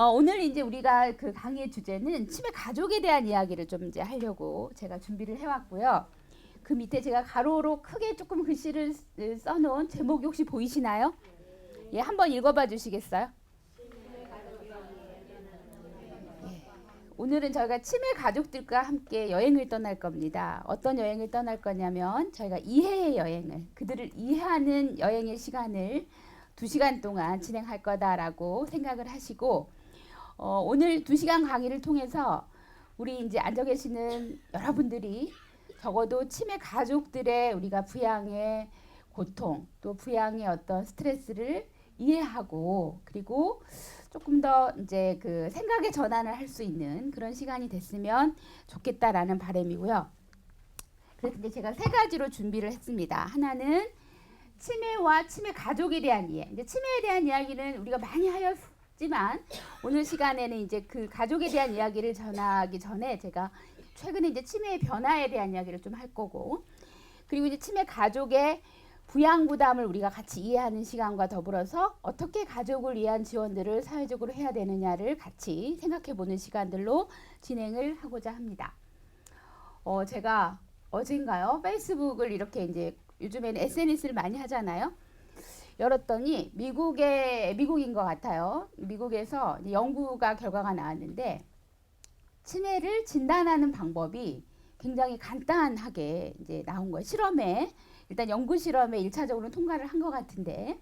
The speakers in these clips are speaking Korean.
오늘 이제 우리가 그 강의의 주제는 치매 가족에 대한 이야기를 좀 이제 하려고 제가 준비를 해왔고요. 그 밑에 제가 가로로 크게 조금 글씨를 써놓은 제목이 혹시 보이시나요? 예, 한번 읽어봐 주시겠어요? 예. 오늘은 저희가 치매 가족들과 함께 여행을 떠날 겁니다. 어떤 여행을 떠날 거냐면 저희가 이해의 여행을, 그들을 이해하는 여행의 시간을 2시간 동안 진행할 거다라고 생각을 하시고, 오늘 2시간 강의를 통해서 우리 이제 앉아 계시는 여러분들이 적어도 치매 가족들의 우리가 부양의 고통, 또 부양의 어떤 스트레스를 이해하고, 그리고 조금 더 이제 그 생각의 전환을 할 수 있는 그런 시간이 됐으면 좋겠다라는 바람이고요. 그래서 이제 제가 3가지로 준비를 했습니다. 하나는 치매와 치매 가족에 대한 이해. 이제 치매에 대한 이야기는 우리가 많이 하였지만 오늘 시간에는 이제 그 가족에 대한 이야기를 전하기 전에 제가 최근에 이제 치매의 변화에 대한 이야기를 좀 할 거고, 그리고 이제 치매 가족의 부양 부담을 우리가 같이 이해하는 시간과 더불어서 어떻게 가족을 위한 지원들을 사회적으로 해야 되느냐를 같이 생각해 보는 시간들로 진행을 하고자 합니다. 제가 어젠가요? 페이스북을 이렇게 이제 요즘에는 SNS를 많이 하잖아요. 열었더니 미국인 것 같아요. 미국에서 연구가 결과가 나왔는데 치매를 진단하는 방법이 굉장히 간단하게 이제 나온 거예요. 실험에 일단 연구 실험에 1차적으로 통과를 한 것 같은데,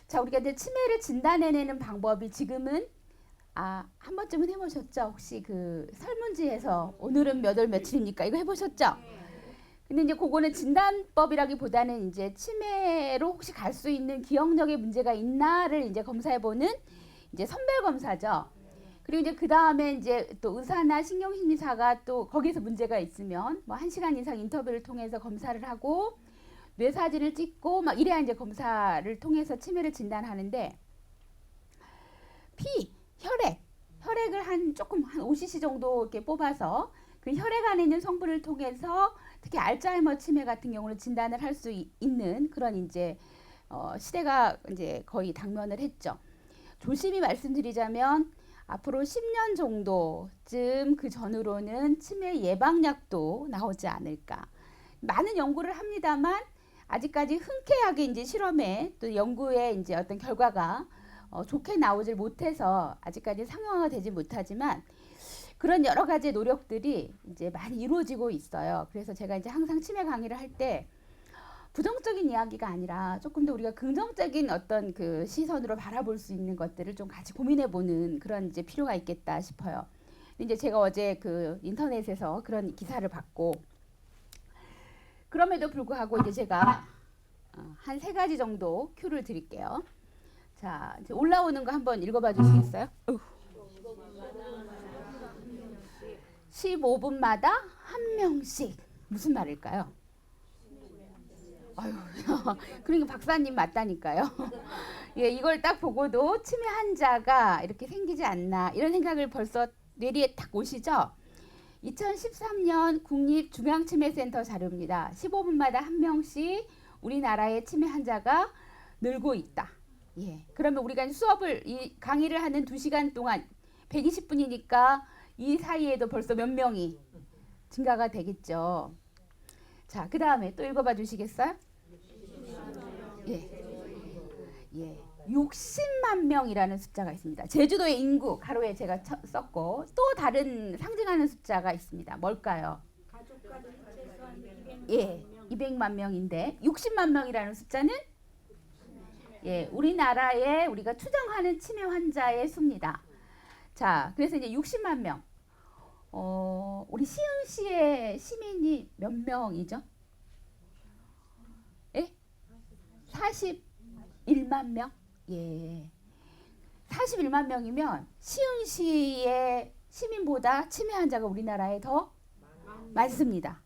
자, 우리가 이제 치매를 진단해내는 방법이 지금은 한 번쯤은 해보셨죠? 혹시 그 설문지에서 오늘은 몇 월 며칠입니까? 이거 해보셨죠? 근데 이제 그거는 진단법이라기보다는 이제 치매로 혹시 갈 수 있는 기억력에 문제가 있나를 이제 검사해보는 이제 선별 검사죠. 그리고 이제 그 다음에 이제 또 의사나 신경심리사가 또 거기서 문제가 있으면 뭐 1시간 이상 인터뷰를 통해서 검사를 하고 뇌 사진을 찍고 막 이래야 이제 검사를 통해서 치매를 진단하는데, 혈액을 한 5cc 정도 이렇게 뽑아서 그 혈액 안에 있는 성분을 통해서 특히 알츠하이머 치매 같은 경우는 진단을 할 수 있는 그런 이제 시대가 이제 거의 당면을 했죠. 조심히 말씀드리자면 앞으로 10년 정도쯤 그 전후로는 치매 예방약도 나오지 않을까. 많은 연구를 합니다만 아직까지 흔쾌하게 이제 실험에 또 연구에 이제 어떤 결과가 좋게 나오질 못해서 아직까지 상용화가 되지 못하지만 그런 여러 가지 노력들이 이제 많이 이루어지고 있어요. 그래서 제가 이제 항상 치매 강의를 할 때 부정적인 이야기가 아니라 조금 더 우리가 긍정적인 어떤 그 시선으로 바라볼 수 있는 것들을 좀 같이 고민해보는 그런 이제 필요가 있겠다 싶어요. 근데 이제 제가 어제 그 인터넷에서 그런 기사를 봤고, 그럼에도 불구하고 이제 제가 한 3가지 정도 큐를 드릴게요. 자, 이제 올라오는 거 한번 읽어봐 주시겠어요? 15분마다 한 명씩. 무슨 말일까요? 아유, 그러니까 박사님 맞다니까요. 예, 이걸 딱 보고도 치매 환자가 이렇게 생기지 않나 이런 생각을 벌써 뇌리에 딱 오시죠? 2013년 국립중앙치매센터 자료입니다. 15분마다 한 명씩 우리나라의 치매 환자가 늘고 있다. 예, 그러면 우리가 이 강의를 하는 2시간 동안 120분이니까 이 사이에도 벌써 몇 명이 증가가 되겠죠. 자, 그 다음에 또 읽어봐 주시겠어요? 예. 예. 60만 명이라는 숫자가 있습니다. 제주도의 인구, 가로에 제가 썼고, 또 다른 상징하는 숫자가 있습니다. 뭘까요? 예, 200만 명인데, 60만 명이라는 숫자는? 예, 우리나라에 우리가 추정하는 치매 환자의 수입니다. 자, 그래서 이제 60만 명. 우리 시흥시의 시민이 몇 명이죠? 예? 41만 명? 예. 41만 명이면 시흥시의 시민보다 치매 환자가 우리나라에 더 많습니다.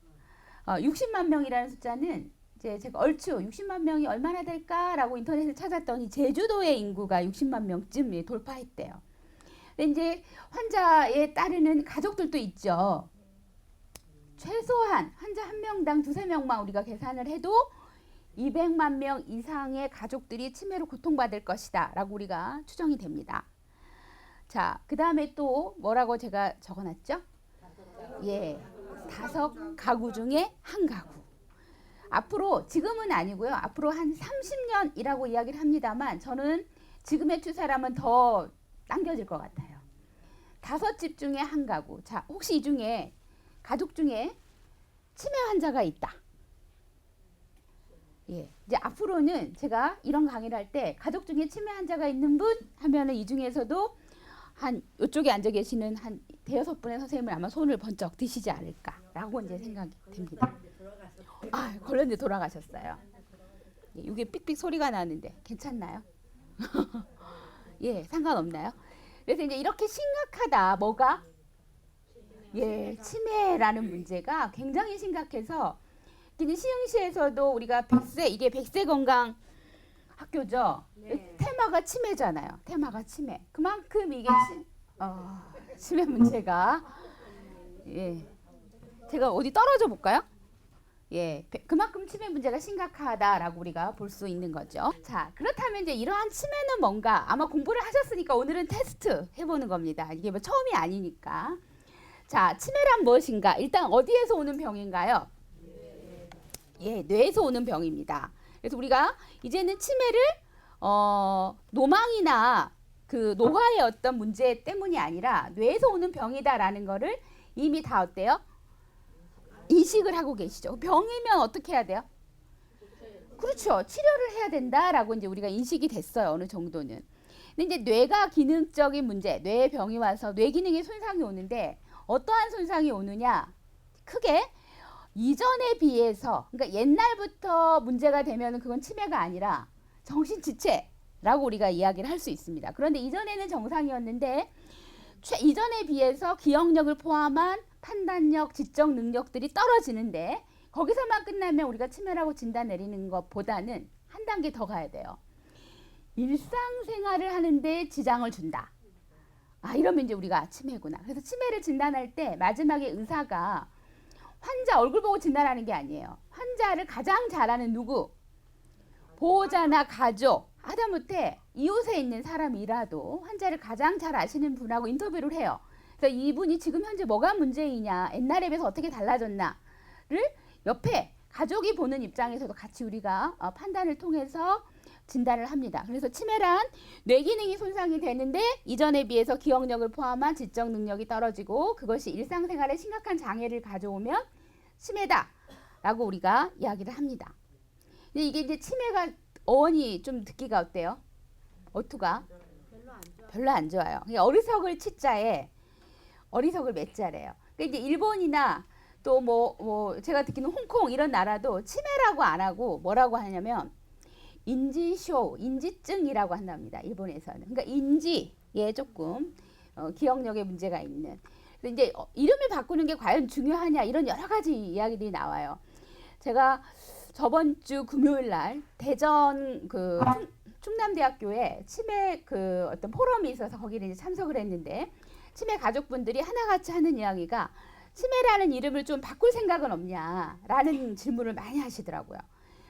60만 명이라는 숫자는 이제 제가 얼추 60만 명이 얼마나 될까라고 인터넷을 찾았더니 제주도의 인구가 60만 명쯤 돌파했대요. 근데 이제 환자에 따르는 가족들도 있죠. 최소한 환자 한 명당 2~3명만 우리가 계산을 해도 200만 명 이상의 가족들이 치매로 고통받을 것이다 라고 우리가 추정이 됩니다. 자, 그 다음에 또 뭐라고 제가 적어놨죠? 예, 5가구 중에 한 가구. 앞으로 지금은 아니고요. 앞으로 한 30년이라고 이야기를 합니다만 저는 지금의 추세라면 더 당겨질 것 같아요. 5집 중에 한 가구. 자, 혹시 이 중에 가족 중에 치매 환자가 있다. 예, 이제 앞으로는 제가 이런 강의를 할 때 가족 중에 치매 환자가 있는 분 하면은 이 중에서도 한 이쪽에 앉아 계시는 한 대여섯 분의 선생님을 아마 손을 번쩍 드시지 않을까라고 이제 생각이 듭니다. 아, 걸렸는데 돌아가셨어요. 예, 이게 삑삑 소리가 나는데 괜찮나요? 예, 상관없나요? 그래서 이제 이렇게 심각하다. 뭐가? 예, 치매라는 문제가 굉장히 심각해서 시흥시에서도 우리가 100세, 이게 100세 건강 학교죠. 네. 테마가 치매잖아요. 테마가 치매. 그만큼 이게 치매 문제가 예, 제가 어디 떨어져 볼까요? 예, 그만큼 치매 문제가 심각하다라고 우리가 볼 수 있는 거죠. 자, 그렇다면 이제 이러한 치매는 뭔가 아마 공부를 하셨으니까 오늘은 테스트 해보는 겁니다. 이게 뭐 처음이 아니니까. 자, 치매란 무엇인가? 일단 어디에서 오는 병인가요? 예, 뇌에서 오는 병입니다. 그래서 우리가 이제는 치매를 노망이나 그 노화의 어떤 문제 때문이 아니라 뇌에서 오는 병이다라는 거를 이미 다 어때요? 인식을 하고 계시죠. 병이면 어떻게 해야 돼요? 그렇죠. 치료를 해야 된다라고 이제 우리가 인식이 됐어요. 어느 정도는. 근데 이제 뇌가 기능적인 문제, 뇌에 병이 와서 뇌 기능에 손상이 오는데 어떠한 손상이 오느냐? 크게 이전에 비해서, 그러니까 옛날부터 문제가 되면 그건 치매가 아니라 정신지체라고 우리가 이야기를 할 수 있습니다. 그런데 이전에는 정상이었는데 이전에 비해서 기억력을 포함한 판단력, 지적 능력들이 떨어지는데 거기서만 끝나면 우리가 치매라고 진단 내리는 것보다는 한 단계 더 가야 돼요. 일상생활을 하는데 지장을 준다. 아, 이러면 이제 우리가 치매구나. 그래서 치매를 진단할 때 마지막에 의사가 환자 얼굴 보고 진단하는 게 아니에요. 환자를 가장 잘 아는 누구? 보호자나 가족, 하다못해 이웃에 있는 사람이라도 환자를 가장 잘 아시는 분하고 인터뷰를 해요. 그래서 이분이 지금 현재 뭐가 문제이냐, 옛날에 비해서 어떻게 달라졌나를 옆에 가족이 보는 입장에서도 같이 우리가 판단을 통해서 진단을 합니다. 그래서 치매란 뇌 기능이 손상이 되는데 이전에 비해서 기억력을 포함한 지적 능력이 떨어지고 그것이 일상생활에 심각한 장애를 가져오면 치매다라고 우리가 이야기를 합니다. 근데 이게 이제 치매가 어원이 좀 듣기가 어때요? 어투가? 별로 안 좋아요. 어리석을 치자에 어리석을 맺자래요. 그러니까 이제 일본이나 또 뭐 제가 듣기는 홍콩 이런 나라도 치매라고 안 하고 뭐라고 하냐면 인지쇼, 인지증이라고 한답니다. 일본에서는. 그러니까 인지에 조금 기억력에 문제가 있는. 그래서 이제 이름을 바꾸는 게 과연 중요하냐 이런 여러 가지 이야기들이 나와요. 제가 저번 주 금요일 날 대전 그 충남대학교에 치매 그 어떤 포럼이 있어서 거기를 이제 참석을 했는데 치매 가족분들이 하나같이 하는 이야기가 치매라는 이름을 좀 바꿀 생각은 없냐라는 질문을 많이 하시더라고요.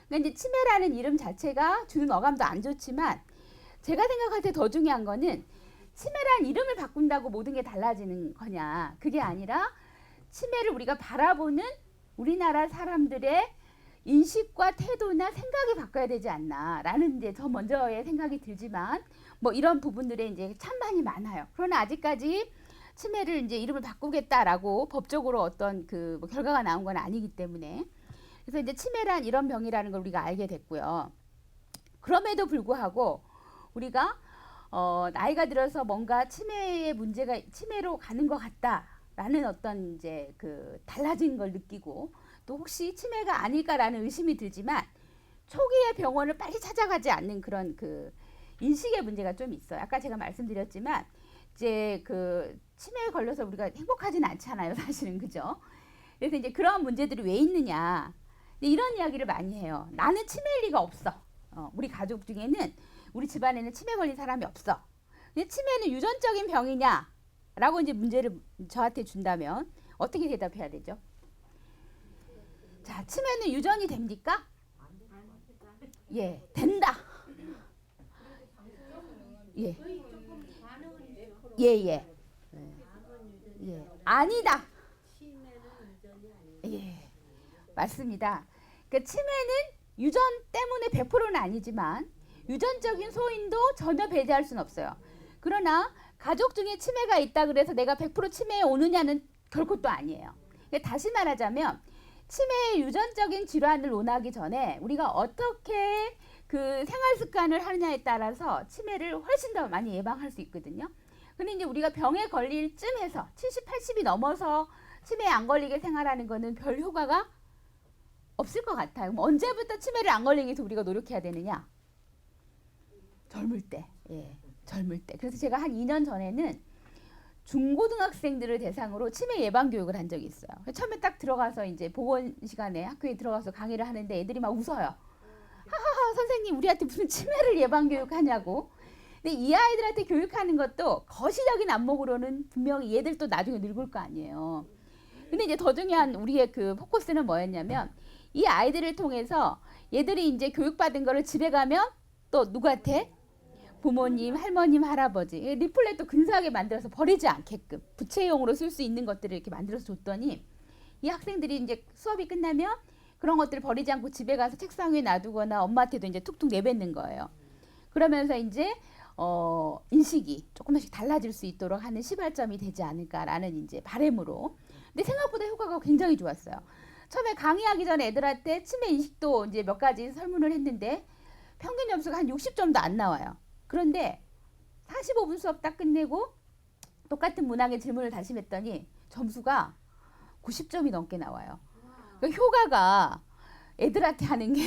근데 이제 치매라는 이름 자체가 주는 어감도 안 좋지만 제가 생각할 때 더 중요한 거는 치매라는 이름을 바꾼다고 모든 게 달라지는 거냐. 그게 아니라 치매를 우리가 바라보는 우리나라 사람들의 인식과 태도나 생각이 바꿔야 되지 않나라는 이제 저 먼저의 생각이 들지만 뭐 이런 부분들에 이제 참 많이 많아요. 그러나 아직까지 치매를 이제 이름을 바꾸겠다라고 법적으로 어떤 그 뭐 결과가 나온 건 아니기 때문에 그래서 이제 치매란 이런 병이라는 걸 우리가 알게 됐고요. 그럼에도 불구하고 우리가 나이가 들어서 뭔가 치매의 문제가 치매로 가는 것 같다라는 어떤 이제 그 달라진 걸 느끼고 또 혹시 치매가 아닐까라는 의심이 들지만 초기에 병원을 빨리 찾아가지 않는 그런 그 인식의 문제가 좀 있어요. 아까 제가 말씀드렸지만 이제 그 치매에 걸려서 우리가 행복하지는 않잖아요, 사실은. 그죠? 그래서 이제 그런 문제들이 왜 있느냐 이런 이야기를 많이 해요. 나는 치매일 리가 없어. 우리 가족 중에는 우리 집안에는 치매 걸린 사람이 없어. 근데 치매는 유전적인 병이냐라고 이제 문제를 저한테 준다면 어떻게 대답해야 되죠? 자, 치매는 유전이 됩니까? 예, 된다. 예. 예. 예. 아니다. 예. 맞습니다. 그 치매는 유전 때문에 100%는 아니지만 유전적인 소인도 전혀 배제할 수는 없어요. 그러나 가족 중에 치매가 있다 그래서 내가 100% 치매에 오느냐는 결코 또 아니에요. 다시 말하자면 치매의 유전적인 질환을 논하기 전에 우리가 어떻게 그 생활 습관을 하느냐에 따라서 치매를 훨씬 더 많이 예방할 수 있거든요. 근데 이제 우리가 병에 걸릴 쯤에서 70, 80이 넘어서 치매에 안 걸리게 생활하는 거는 별 효과가 없을 것 같아요. 그럼 언제부터 치매를 안 걸리기 위해서 우리가 노력해야 되느냐? 젊을 때. 예, 젊을 때. 그래서 제가 한 2년 전에는 중고등학생들을 대상으로 치매 예방 교육을 한 적이 있어요. 처음에 딱 들어가서 이제 보건 시간에 학교에 들어가서 강의를 하는데 애들이 막 웃어요. 하하하, 선생님 우리한테 무슨 치매를 예방 교육하냐고. 근데 이 아이들한테 교육하는 것도 거시적인 안목으로는 분명히 얘들도 나중에 늙을 거 아니에요. 근데 이제 더 중요한 우리의 그 포커스는 뭐였냐면 이 아이들을 통해서 얘들이 이제 교육받은 거를 집에 가면 또 누구한테? 부모님, 할머님, 할아버지 리플렛도 근사하게 만들어서 버리지 않게끔 부채용으로 쓸 수 있는 것들을 이렇게 만들어서 줬더니 이 학생들이 이제 수업이 끝나면 그런 것들을 버리지 않고 집에 가서 책상 위에 놔두거나 엄마한테도 이제 툭툭 내뱉는 거예요. 그러면서 이제 인식이 조금씩 달라질 수 있도록 하는 시발점이 되지 않을까라는 이제 바람으로. 근데 생각보다 효과가 굉장히 좋았어요. 처음에 강의하기 전에 애들한테 치매 인식도 이제 몇 가지 설문을 했는데 평균 점수가 한 60점도 안 나와요. 그런데 45분 수업 딱 끝내고 똑같은 문항의 질문을 다시 했더니 점수가 90점이 넘게 나와요. 그러니까 효과가 애들한테 하는 게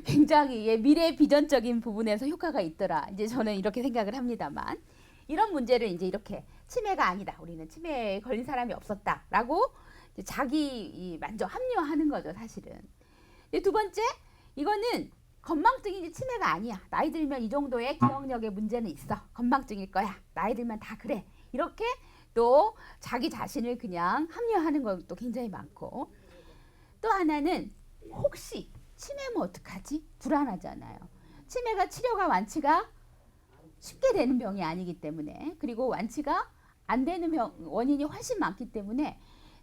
굉장히 미래 비전적인 부분에서 효과가 있더라. 이제 저는 이렇게 생각을 합니다만 이런 문제를 이제 이렇게 치매가 아니다. 우리는 치매에 걸린 사람이 없었다라고 이제 자기 만족 합리화하는 거죠, 사실은. 두 번째, 이거는 건망증이지 치매가 아니야. 나이 들면 이 정도의 기억력의 문제는 있어. 건망증일 거야. 나이 들면 다 그래. 이렇게 또 자기 자신을 그냥 합리화하는 것도 굉장히 많고 또 하나는 혹시 치매면 어떡하지? 불안하잖아요. 치매가 치료가 완치가 쉽게 되는 병이 아니기 때문에 그리고 완치가 안 되는 원인이 훨씬 많기 때문에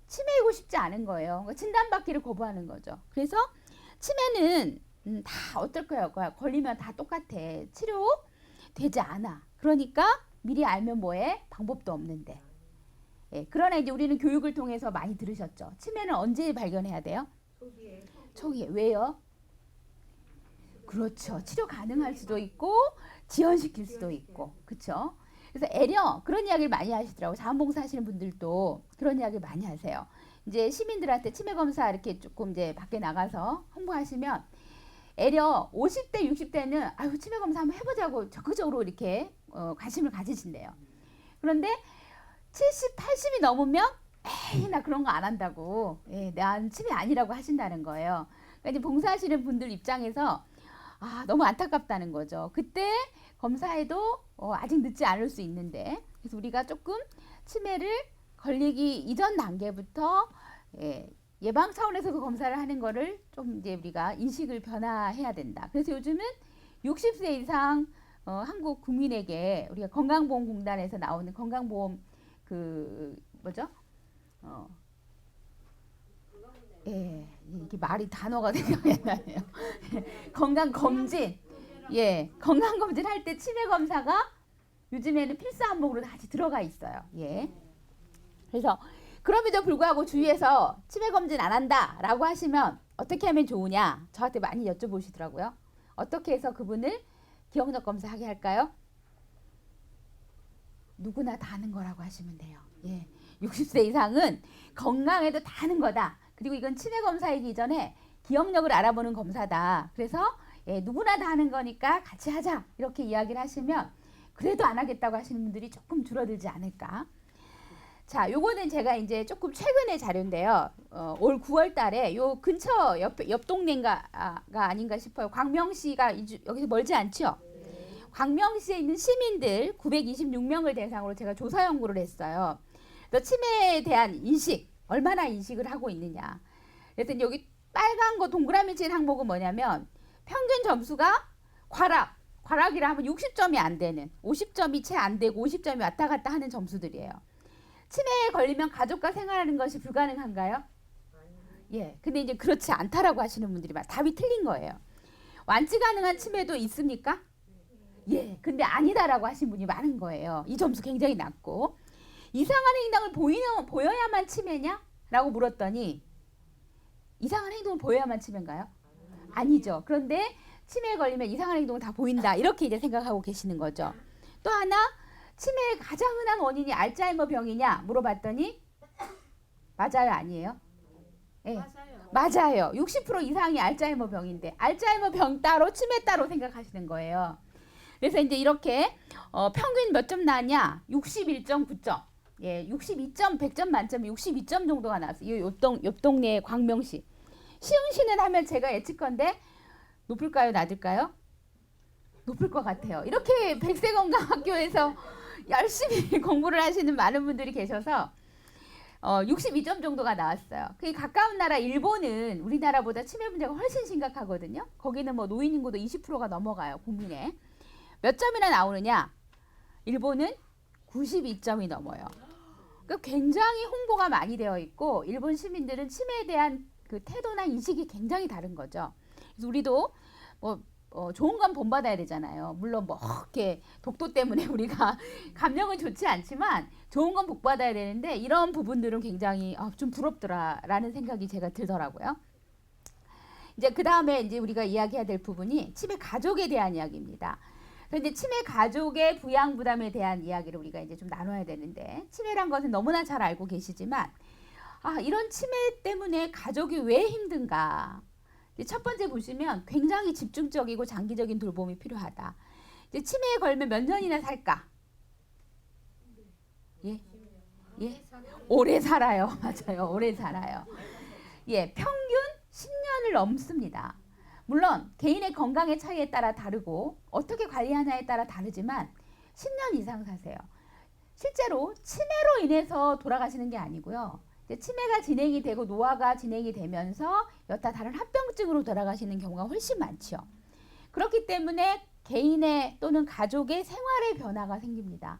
치매이고 싶지 않은 거예요. 진단받기를 거부하는 거죠. 그래서 치매는 다 어떨 거예요? 걸리면 다 똑같아. 치료되지 않아. 그러니까 미리 알면 뭐해? 방법도 없는데. 예, 그러나 이제 우리는 교육을 통해서 많이 들으셨죠. 치매는 언제 발견해야 돼요? 초기에. 왜요? 그렇죠. 치료 가능할 수도 있고 지연시킬 수도 있고. 그렇죠? 그래서 애려 그런 이야기를 많이 하시더라고요. 자원봉사 하시는 분들도 그런 이야기를 많이 하세요. 이제 시민들한테 치매 검사 이렇게 조금 이제 밖에 나가서 홍보하시면 애려 50대, 60대는 아유 치매 검사 한번 해보자고 적극적으로 이렇게 관심을 가지신대요. 그런데 70, 80이 넘으면 에이 나 그런 거 안 한다고, 예, 난 치매 아니라고 하신다는 거예요. 그러니까 이제 봉사하시는 분들 입장에서 너무 안타깝다는 거죠. 그때 검사해도 아직 늦지 않을 수 있는데 그래서 우리가 조금 치매를 걸리기 이전 단계부터 예방 차원에서도 검사를 하는 거를 좀 이제 우리가 인식을 변화해야 된다. 그래서 요즘은 60세 이상 한국 국민에게 우리가 건강보험공단에서 나오는 건강보험 그 뭐죠? 예, 이게 말이 단어가 생각이 안 나네요. 건강검진, 예, 건강검진 할 때 치매 검사가 요즘에는 필수 항목으로 다시 들어가 있어요. 예. 그래서 그럼에도 불구하고 주위에서 치매 검진 안 한다라고 하시면 어떻게 하면 좋으냐? 저한테 많이 여쭤보시더라고요. 어떻게 해서 그분을 기억력 검사하게 할까요? 누구나 다 하는 거라고 하시면 돼요. 예. 60세 이상은 건강에도 다 하는 거다. 그리고 이건 치매 검사이기 전에 기억력을 알아보는 검사다. 그래서 누구나 다 하는 거니까 같이 하자. 이렇게 이야기를 하시면 그래도 안 하겠다고 하시는 분들이 조금 줄어들지 않을까. 자, 요거는 제가 이제 조금 최근의 자료인데요. 올 9월 달에 요 근처 옆 동네인가가 아닌가 싶어요. 광명시가 여기서 멀지 않죠? 광명시에 있는 시민들 926명을 대상으로 제가 조사 연구를 했어요. 그래서 치매에 대한 인식, 얼마나 인식을 하고 있느냐. 그래서 여기 빨간 거 동그라미 친 항목은 뭐냐면 평균 점수가 과락 과락이라 하면 60점이 안 되는, 50점이 채 안 되고 50점이 왔다 갔다 하는 점수들이에요. 치매에 걸리면 가족과 생활하는 것이 불가능한가요? 예. 근데 이제 그렇지 않다라고 하시는 분들이 많아요. 답이 틀린 거예요. 완치 가능한 치매도 있습니까? 예. 근데 아니다라고 하신 분이 많은 거예요. 이 점수 굉장히 낮고. 이상한 행동을 보여야만 치매냐? 라고 물었더니 이상한 행동을 보여야만 치매인가요? 아니죠. 그런데 치매에 걸리면 이상한 행동을 다 보인다. 이렇게 이제 생각하고 계시는 거죠. 또 하나, 치매의 가장 흔한 원인이 알츠하이머 병이냐? 물어봤더니 맞아요, 아니에요? 네. 맞아요. 60% 이상이 알츠하이머 병인데 알츠하이머 병 따로 치매 따로 생각하시는 거예요. 그래서 이제 이렇게 평균 몇 점 나왔냐? 61.9점. 예, 62점, 100점 만점에 62점 정도가 나왔어요. 옆 동네 광명시. 시흥시는 하면 제가 예측컨대 높을까요, 낮을까요? 높을 것 같아요. 이렇게 백세건강학교에서 열심히 공부를 하시는 많은 분들이 계셔서 62점 정도가 나왔어요. 그 가까운 나라 일본은 우리나라보다 치매 문제가 훨씬 심각하거든요. 거기는 뭐 노인 인구도 20%가 넘어가요. 국민의. 몇 점이나 나오느냐? 일본은 92점이 넘어요. 그러니까 굉장히 홍보가 많이 되어 있고 일본 시민들은 치매에 대한 그 태도나 인식이 굉장히 다른 거죠. 그래서 우리도 뭐 좋은 건 본받아야 되잖아요. 물론 뭐 이렇게 독도 때문에 우리가 감정은 좋지 않지만 좋은 건 복받아야 되는데 이런 부분들은 굉장히 좀 부럽더라라는 생각이 제가 들더라고요. 이제 그 다음에 이제 우리가 이야기해야 될 부분이 치매 가족에 대한 이야기입니다. 그런데 치매 가족의 부양 부담에 대한 이야기를 우리가 이제 좀 나눠야 되는데 치매란 것은 너무나 잘 알고 계시지만 이런 치매 때문에 가족이 왜 힘든가? 첫 번째 보시면 굉장히 집중적이고 장기적인 돌봄이 필요하다. 이제 치매에 걸면 몇 년이나 살까? 예? 예? 오래 살아요. 맞아요. 오래 살아요. 예, 평균 10년을 넘습니다. 물론 개인의 건강의 차이에 따라 다르고 어떻게 관리하냐에 따라 다르지만 10년 이상 사세요. 실제로 치매로 인해서 돌아가시는 게 아니고요. 치매가 진행이 되고 노화가 진행이 되면서 여타 다른 합병증으로 돌아가시는 경우가 훨씬 많죠. 그렇기 때문에 개인의 또는 가족의 생활의 변화가 생깁니다.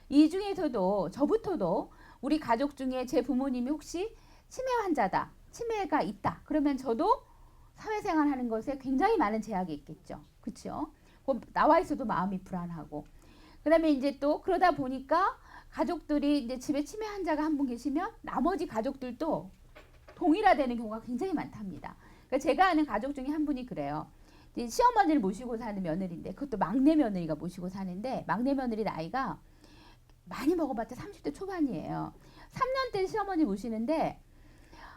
이 중에서도 저부터도 우리 가족 중에 제 부모님이 혹시 치매 환자다, 치매가 있다. 그러면 저도 사회생활 하는 것에 굉장히 많은 제약이 있겠죠. 그렇죠? 나와 있어도 마음이 불안하고. 그다음에 이제 또 그러다 보니까 가족들이 이제 집에 치매 환자가 한 분 계시면 나머지 가족들도 동일화되는 경우가 굉장히 많답니다. 그러니까 제가 아는 가족 중에 한 분이 그래요. 이제 시어머니를 모시고 사는 며느리인데 그것도 막내 며느리가 모시고 사는데 막내 며느리 나이가 많이 먹어봤자 30대 초반이에요. 3년 된 시어머니 모시는데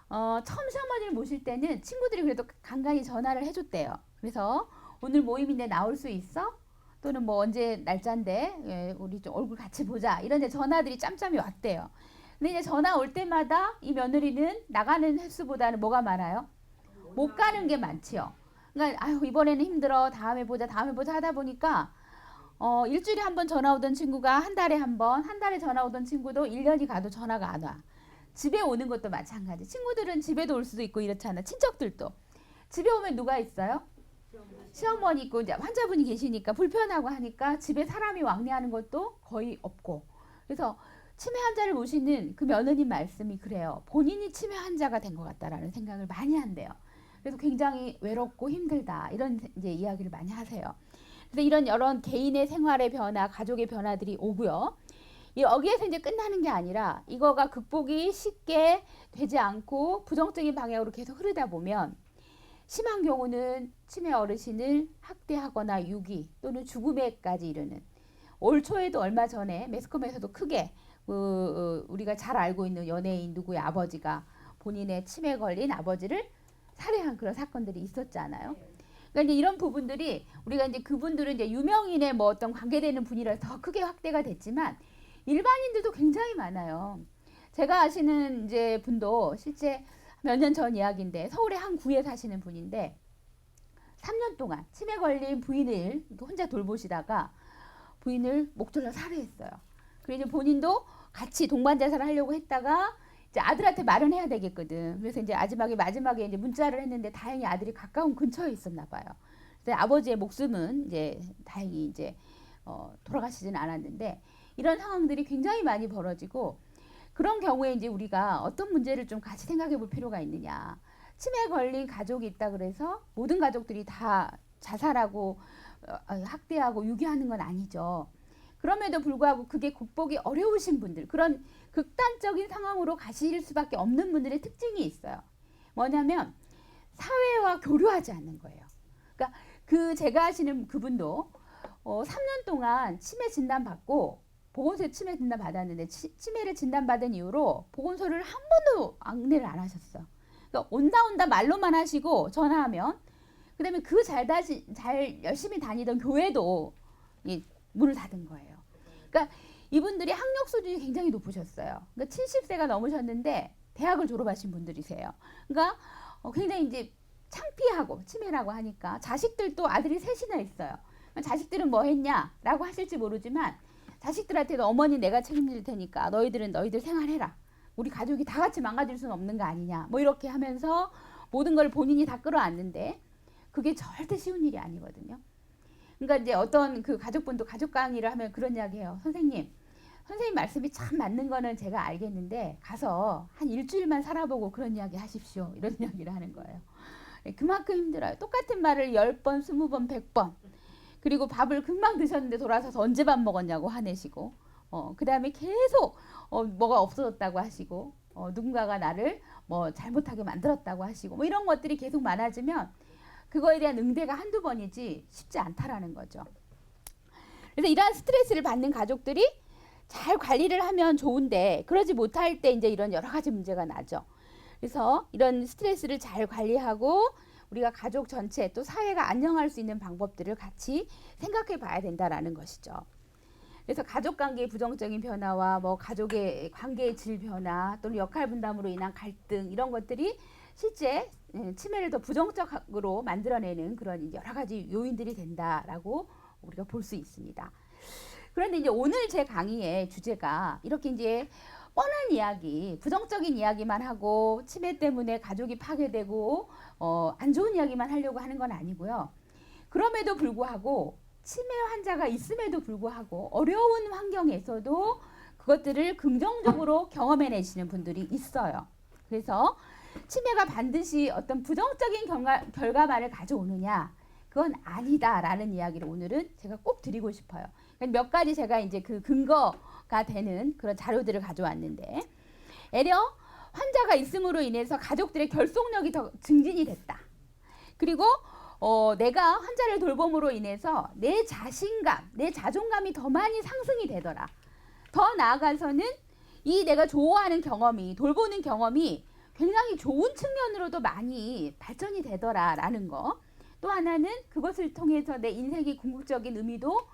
처음 시어머니를 모실 때는 친구들이 그래도 간간히 전화를 해줬대요. 그래서 오늘 모임인데 나올 수 있어? 또는 뭐 언제 날짜인데 우리 좀 얼굴 같이 보자 이런 전화들이 짬짬이 왔대요. 근데 이제 전화 올 때마다 이 며느리는 나가는 횟수보다는 뭐가 많아요? 못 가는 게 많지요. 그러니까 이번에는 힘들어 다음에 보자 하다 보니까 일주일에 한 번 전화 오던 친구가 한 달에 한 번, 한 달에 전화 오던 친구도 1년이 가도 전화가 안 와. 집에 오는 것도 마찬가지. 친구들은 집에도 올 수도 있고 이렇잖아. 친척들도. 집에 오면 누가 있어요? 시어머니 있고 이제 환자분이 계시니까 불편하고 하니까 집에 사람이 왕래하는 것도 거의 없고. 그래서 치매 환자를 모시는 그 며느님 말씀이 그래요. 본인이 치매 환자가 된 것 같다라는 생각을 많이 한대요. 그래서 굉장히 외롭고 힘들다 이런 이제 이야기를 많이 하세요. 그래서 이런 여러 개인의 생활의 변화, 가족의 변화들이 오고요. 여기에서 이제 끝나는 게 아니라 이거가 극복이 쉽게 되지 않고 부정적인 방향으로 계속 흐르다 보면 심한 경우는 치매 어르신을 학대하거나 유기 또는 죽음에까지 이르는 올 초에도 얼마 전에 매스컴에서도 크게 우리가 잘 알고 있는 연예인 누구의 아버지가 본인의 치매 걸린 아버지를 살해한 그런 사건들이 있었잖아요. 그러니까 이제 이런 부분들이 우리가 이제 그분들은 이제 유명인의 뭐 어떤 관계되는 분이라서 더 크게 확대가 됐지만 일반인들도 굉장히 많아요. 제가 아시는 이제 분도 실제 몇 년 전 이야기인데 서울의 한 구에 사시는 분인데 3년 동안 치매 걸린 부인을 혼자 돌보시다가 부인을 목졸라 살해했어요. 그래서 본인도 같이 동반자살을 하려고 했다가 이제 아들한테 말은 해야 되겠거든. 그래서 이제 마지막에 이제 문자를 했는데 다행히 아들이 가까운 근처에 있었나 봐요. 근데 아버지의 목숨은 이제 다행히 이제 돌아가시진 않았는데 이런 상황들이 굉장히 많이 벌어지고 그런 경우에 이제 우리가 어떤 문제를 좀 같이 생각해 볼 필요가 있느냐. 치매 걸린 가족이 있다 그래서 모든 가족들이 다 자살하고 학대하고 유기하는 건 아니죠. 그럼에도 불구하고 그게 극복이 어려우신 분들, 그런 극단적인 상황으로 가실 수밖에 없는 분들의 특징이 있어요. 뭐냐면 사회와 교류하지 않는 거예요. 그러니까 그 제가 아시는 그분도 3년 동안 치매 진단 받고 보건소에 치매 진단 받았는데 치매를 진단받은 이후로 보건소를 한 번도 안내를 안 하셨어요. 그러니까 온다 말로만 하시고 전화하면 그다음에 그 잘 열심히 다니던 교회도 문을 닫은 거예요. 그러니까 이분들이 학력 수준이 굉장히 높으셨어요. 그러니까 70세가 넘으셨는데 대학을 졸업하신 분들이세요. 그러니까 굉장히 이제 창피하고 치매라고 하니까 자식들도 아들이 셋이나 있어요. 자식들은 뭐 했냐라고 하실지 모르지만 자식들한테도 어머니 내가 책임질 테니까 너희들은 너희들 생활해라. 우리 가족이 다 같이 망가질 수는 없는 거 아니냐. 뭐 이렇게 하면서 모든 걸 본인이 다 끌어안는데 그게 절대 쉬운 일이 아니거든요. 그러니까 이제 어떤 그 가족분도 가족 강의를 하면 그런 이야기해요. 선생님 말씀이 참 맞는 거는 제가 알겠는데 가서 한 일주일만 살아보고 그런 이야기 하십시오. 이런 이야기를 하는 거예요. 그만큼 힘들어요. 똑같은 말을 10번, 20번, 100번. 그리고 밥을 금방 드셨는데 돌아서서 언제 밥 먹었냐고 화내시고 그 다음에 계속 뭐가 없어졌다고 하시고 누군가가 나를 뭐 잘못하게 만들었다고 하시고 뭐 이런 것들이 계속 많아지면 그거에 대한 응대가 한두 번이지 쉽지 않다라는 거죠. 그래서 이러한 스트레스를 받는 가족들이 잘 관리를 하면 좋은데 그러지 못할 때 이제 이런 여러 가지 문제가 나죠. 그래서 이런 스트레스를 잘 관리하고 우리가 가족 전체 또 사회가 안녕할 수 있는 방법들을 같이 생각해 봐야 된다라는 것이죠. 그래서 가족 관계의 부정적인 변화와 뭐 가족의 관계의 질 변화 또는 역할 분담으로 인한 갈등 이런 것들이 실제 치매를 더 부정적으로 만들어내는 그런 여러 가지 요인들이 된다라고 우리가 볼 수 있습니다. 그런데 이제 오늘 제 강의의 주제가 이렇게 이제 뻔한 이야기, 부정적인 이야기만 하고 치매 때문에 가족이 파괴되고 안 좋은 이야기만 하려고 하는 건 아니고요. 그럼에도 불구하고 치매 환자가 있음에도 불구하고 어려운 환경에서도 그것들을 긍정적으로 경험해내시는 분들이 있어요. 그래서 치매가 반드시 어떤 부정적인 결과만을 가져오느냐 그건 아니다라는 이야기를 오늘은 제가 꼭 드리고 싶어요. 몇 가지 제가 이제 그 근거가 되는 그런 자료들을 가져왔는데 애려 환자가 있음으로 인해서 가족들의 결속력이 더 증진이 됐다. 그리고 내가 환자를 돌봄으로 인해서 내 자신감, 내 자존감이 더 많이 상승이 되더라. 더 나아가서는 이 내가 좋아하는 경험이 돌보는 경험이 굉장히 좋은 측면으로도 많이 발전이 되더라라는 거. 또 하나는 그것을 통해서 내 인생의 궁극적인 의미도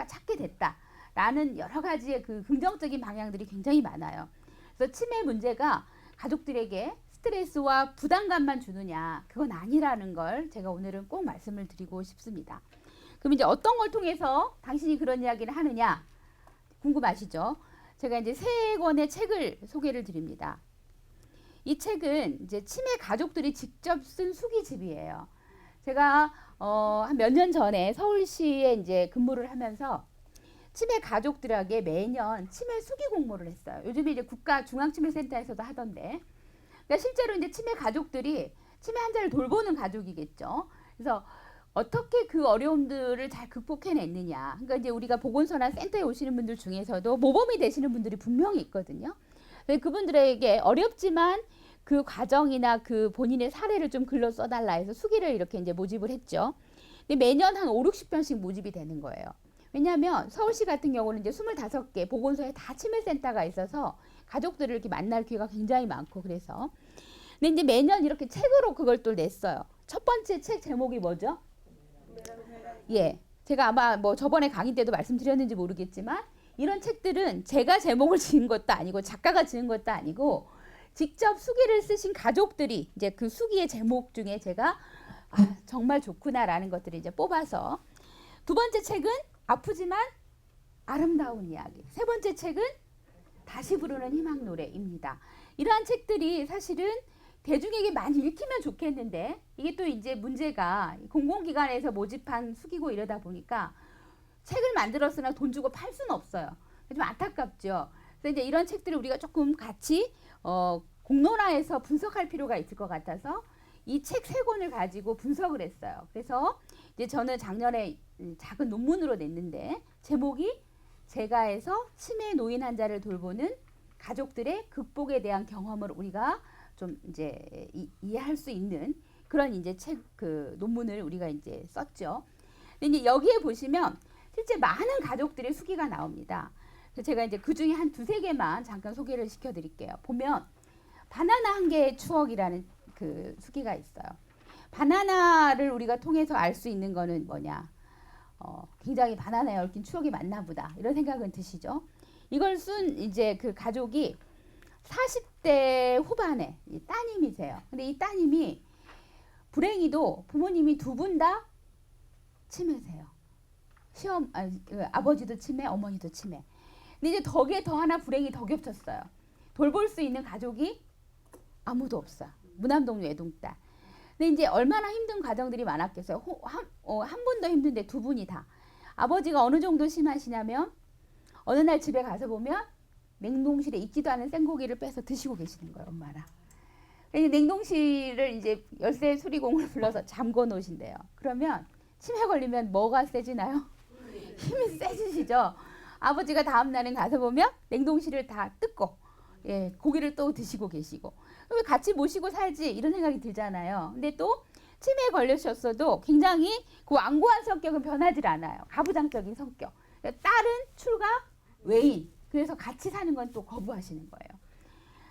찾게 됐다라는 여러 가지의 그 긍정적인 방향들이 굉장히 많아요. 그래서 치매 문제가 가족들에게 스트레스와 부담감만 주느냐 그건 아니라는 걸 제가 오늘은 꼭 말씀을 드리고 싶습니다. 그럼 이제 어떤 걸 통해서 당신이 그런 이야기를 하느냐 궁금하시죠? 제가 이제 3권의 책을 소개를 드립니다. 이 책은 이제 치매 가족들이 직접 쓴 수기집이에요. 제가 한 몇 년 전에 서울시에 이제 근무를 하면서 치매 가족들에게 매년 치매 수기 공모를 했어요. 요즘에 이제 국가중앙치매센터에서도 하던데. 그러니까 실제로 이제 치매 가족들이 치매 환자를 돌보는 가족이겠죠. 그래서 어떻게 그 어려움들을 잘 극복해냈느냐. 그러니까 이제 우리가 보건소나 센터에 오시는 분들 중에서도 모범이 되시는 분들이 분명히 있거든요. 그분들에게 어렵지만 그 과정이나 그 본인의 사례를 좀 글로 써달라 해서 수기를 이렇게 이제 모집을 했죠. 근데 매년 한 5, 60편씩 모집이 되는 거예요. 왜냐하면 서울시 같은 경우는 이제 25개 보건소에 다 치매센터가 있어서 가족들을 이렇게 만날 기회가 굉장히 많고 그래서. 근데 이제 매년 이렇게 책으로 그걸 또 냈어요. 첫 번째 책 제목이 뭐죠? 예. 제가 아마 뭐 저번에 강의 때도 말씀드렸는지 모르겠지만 이런 책들은 제가 제목을 지은 것도 아니고 작가가 지은 것도 아니고 직접 수기를 쓰신 가족들이 이제 그 수기의 제목 중에 제가 정말 좋구나라는 것들을 이제 뽑아서 두 번째 책은 아프지만 아름다운 이야기. 세 번째 책은 다시 부르는 희망 노래입니다. 이러한 책들이 사실은 대중에게 많이 읽히면 좋겠는데 이게 또 이제 문제가 공공기관에서 모집한 수기고 이러다 보니까 책을 만들었으나 돈 주고 팔 수는 없어요. 좀 안타깝죠. 그래서 이제 이런 책들을 우리가 조금 같이 공론화해서 분석할 필요가 있을 것 같아서 이 책 세 권을 가지고 분석을 했어요. 그래서 이제 저는 작년에 작은 논문으로 냈는데 제목이 제가에서 치매 노인 환자를 돌보는 가족들의 극복에 대한 경험을 우리가 좀 이제 이해할 수 있는 그런 이제 책 그 논문을 우리가 이제 썼죠. 근데 이제 여기에 보시면 실제 많은 가족들의 수기가 나옵니다. 그래서 제가 이제 그 중에 한 두세 개만 잠깐 소개를 시켜드릴게요. 보면 바나나 한 개의 추억이라는 그 수기가 있어요. 바나나를 우리가 통해서 알 수 있는 거는 뭐냐? 굉장히 바나나에 얽힌 추억이 많나 보다. 이런 생각은 드시죠? 이걸 쓴 이제 그 가족이 40대 후반에 따님이세요. 근데 이 따님이 불행히도 부모님이 두 분 다 치매세요. 아버지도 치매, 어머니도 치매. 근데 이제 덕에 더 하나 불행이 더 겹쳤어요. 돌볼 수 있는 가족이 아무도 없어. 무남동료 애동딸. 근데 이제 얼마나 힘든 과정들이 많았겠어요. 한 분 더 힘든데 두 분이 다. 아버지가 어느 정도 심하시냐면 어느 날 집에 가서 보면 냉동실에 익지도 않은 생고기를 빼서 드시고 계시는 거예요, 엄마랑. 냉동실을 이제 열쇠 수리공을 불러서 잠궈 놓으신대요. 그러면 치매 걸리면 뭐가 세지나요? 힘이 세지시죠. 아버지가 다음 날은 가서 보면 냉동실을 다 뜯고 고기를 또 드시고 계시고 왜 같이 모시고 살지 이런 생각이 들잖아요. 근데 또 치매에 걸리셨어도 굉장히 그 완고한 성격은 변하지 않아요. 가부장적인 성격. 딸은 출가 외인. 그래서 같이 사는 건 또 거부하시는 거예요.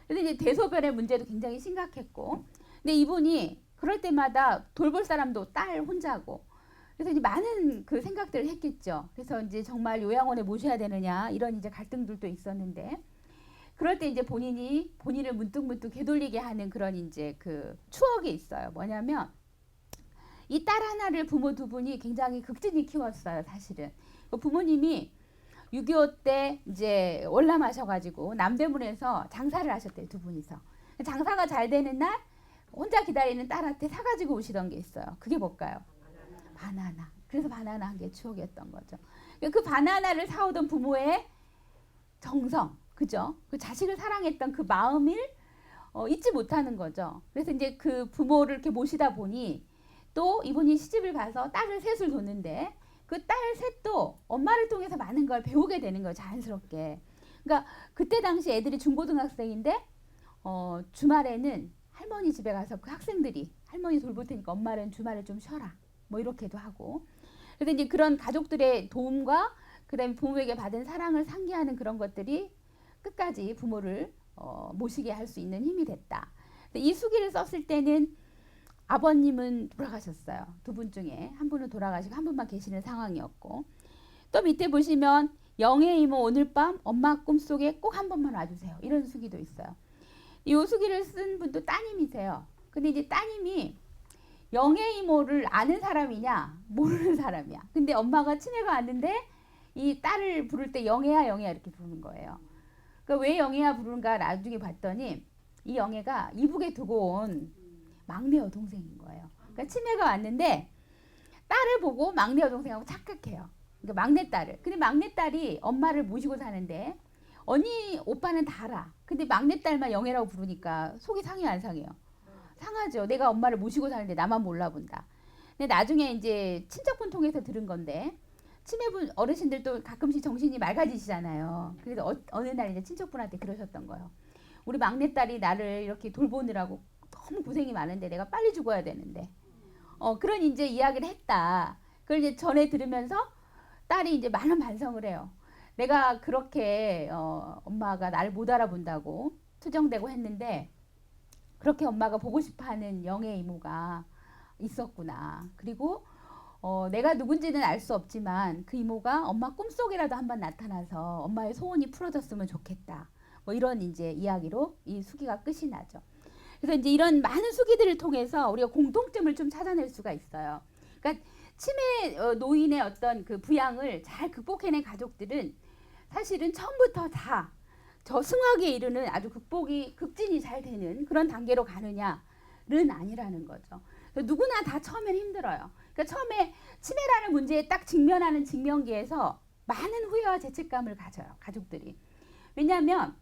그래서 이제 대소변의 문제도 굉장히 심각했고, 근데 이분이 그럴 때마다 돌볼 사람도 딸 혼자고, 그래서 이제 많은 그 생각들을 했겠죠. 그래서 이제 정말 요양원에 모셔야 되느냐 이런 이제 갈등들도 있었는데, 그럴 때 이제 본인을 문득문득 되돌리게 하는 그런 이제 그 추억이 있어요. 뭐냐면 이 딸 하나를 부모 두 분이 굉장히 극진히 키웠어요. 사실은 부모님이 6.25 때 이제 월남하셔가지고 남대문에서 장사를 하셨대요. 두 분이서. 장사가 잘 되는 날 혼자 기다리는 딸한테 사가지고 오시던 게 있어요. 그게 뭘까요? 바나나. 그래서 바나나 한 개 추억이었던 거죠. 그 바나나를 사오던 부모의 정성, 그죠? 그 자식을 사랑했던 그 마음을 잊지 못하는 거죠. 그래서 이제 그 부모를 이렇게 모시다 보니 또 이분이 시집을 가서 딸을 셋을 뒀는데 그 딸 셋도 엄마를 통해서 많은 걸 배우게 되는 거예요. 자연스럽게. 그러니까 그때 당시 애들이 중고등학생인데 주말에는 할머니 집에 가서 그 학생들이 할머니 돌볼 테니까 엄마는 주말에 좀 쉬어라. 뭐 이렇게도 하고. 그래서 이제 그런 가족들의 도움과 그다음에 부모에게 받은 사랑을 상기하는 그런 것들이 끝까지 부모를 모시게 할 수 있는 힘이 됐다. 이 수기를 썼을 때는 아버님은 돌아가셨어요. 두 분 중에 한 분은 돌아가시고 한 분만 계시는 상황이었고, 또 밑에 보시면 영의 이모 오늘 밤 엄마 꿈속에 꼭 한 번만 와주세요. 이런 수기도 있어요. 이 수기를 쓴 분도 따님이세요. 근데 이제 따님이 영의 이모를 아는 사람이냐 모르는 사람이야. 근데 엄마가 치매가 왔는데 이 딸을 부를 때 영애야 영애야 이렇게 부르는 거예요. 그러니까 왜 영애야 부르는가 나중에 봤더니 이 영애가 이북에 두고 온 막내 여동생인 거예요. 그러니까 치매가 왔는데 딸을 보고 막내 여동생하고 착각해요. 그러니까 막내 딸을. 근데 막내 딸이 엄마를 모시고 사는데 언니 오빠는 다 알아. 근데 막내 딸만 영애라고 부르니까 속이 상해요 안 상해요? 상하죠. 내가 엄마를 모시고 사는데 나만 몰라본다. 근데 나중에 이제 친척분 통해서 들은 건데 치매분 어르신들도 가끔씩 정신이 맑아지시잖아요. 그래서 어느 날 이제 친척분한테 그러셨던 거예요. 우리 막내딸이 나를 이렇게 돌보느라고 너무 고생이 많은데 내가 빨리 죽어야 되는데 그런 이제 이야기를 했다. 그걸 이제 전에 들으면서 딸이 이제 많은 반성을 해요. 내가 그렇게 엄마가 나를 못 알아본다고 투정대고 했는데 그렇게 엄마가 보고 싶어하는 영의 이모가 있었구나. 그리고 내가 누군지는 알 수 없지만 그 이모가 엄마 꿈속이라도 한번 나타나서 엄마의 소원이 풀어졌으면 좋겠다. 뭐 이런 이제 이야기로 이 수기가 끝이 나죠. 그래서 이제 이런 많은 수기들을 통해서 우리가 공통점을 좀 찾아낼 수가 있어요. 그러니까 치매 노인의 어떤 그 부양을 잘 극복해낸 가족들은 사실은 처음부터 다 저승화기에 이르는 아주 극복이 극진이 잘 되는 그런 단계로 가느냐는 아니라는 거죠. 누구나 다 처음엔 힘들어요. 그러니까 처음에 치매라는 문제에 딱 직면하는 직면기에서 많은 후회와 죄책감을 가져요, 가족들이. 왜냐하면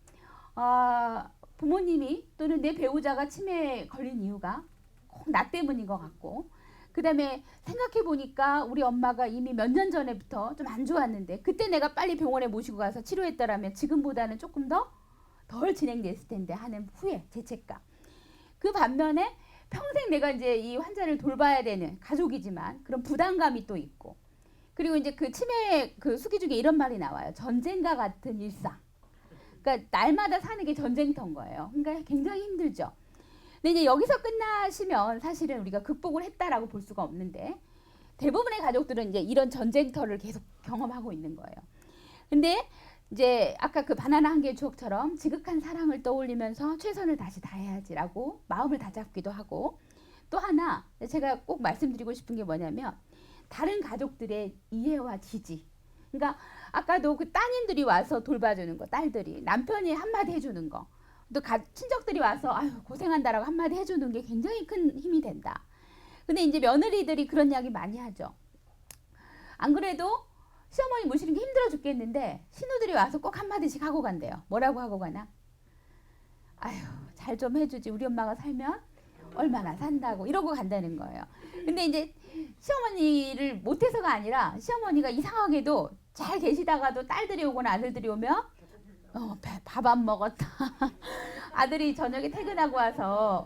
부모님이 또는 내 배우자가 치매에 걸린 이유가 꼭 나 때문인 것 같고, 그 다음에 생각해 보니까 우리 엄마가 이미 몇 년 전에부터 좀 안 좋았는데 그때 내가 빨리 병원에 모시고 가서 치료했더라면 지금보다는 조금 덜 진행됐을 텐데 하는 후회, 죄책감. 그 반면에 평생 내가 이제 이 환자를 돌봐야 되는 가족이지만 그런 부담감이 또 있고, 그리고 이제 그 치매 그 수기 중에 이런 말이 나와요. 전쟁과 같은 일상. 그러니까 날마다 사는 게 전쟁터인 거예요. 그러니까 굉장히 힘들죠. 근데 이제 여기서 끝나시면 사실은 우리가 극복을 했다라고 볼 수가 없는데, 대부분의 가족들은 이제 이런 전쟁터를 계속 경험하고 있는 거예요. 근데 이제 아까 그 바나나 한 개의 추억처럼 지극한 사랑을 떠올리면서 최선을 다시 다해야지라고 마음을 다잡기도 하고, 또 하나 제가 꼭 말씀드리고 싶은 게 뭐냐면 다른 가족들의 이해와 지지. 그러니까 아까도 그 따님들이 와서 돌봐주는 거, 딸들이 남편이 한마디 해주는 거, 또 친척들이 와서 아유 고생한다라고 한마디 해주는 게 굉장히 큰 힘이 된다. 근데 이제 며느리들이 그런 이야기 많이 하죠. 안 그래도 시어머니 모시는 게 힘들어 죽겠는데 신우들이 와서 꼭 한마디씩 하고 간대요. 뭐라고 하고 가나? 아유 잘 좀 해주지, 우리 엄마가 살면 얼마나 산다고, 이러고 간다는 거예요. 근데 이제 시어머니를 못해서가 아니라 시어머니가 이상하게도 잘 계시다가도 딸들이 오거나 아들들이 오면 밥 안 먹었다. 아들이 저녁에 퇴근하고 와서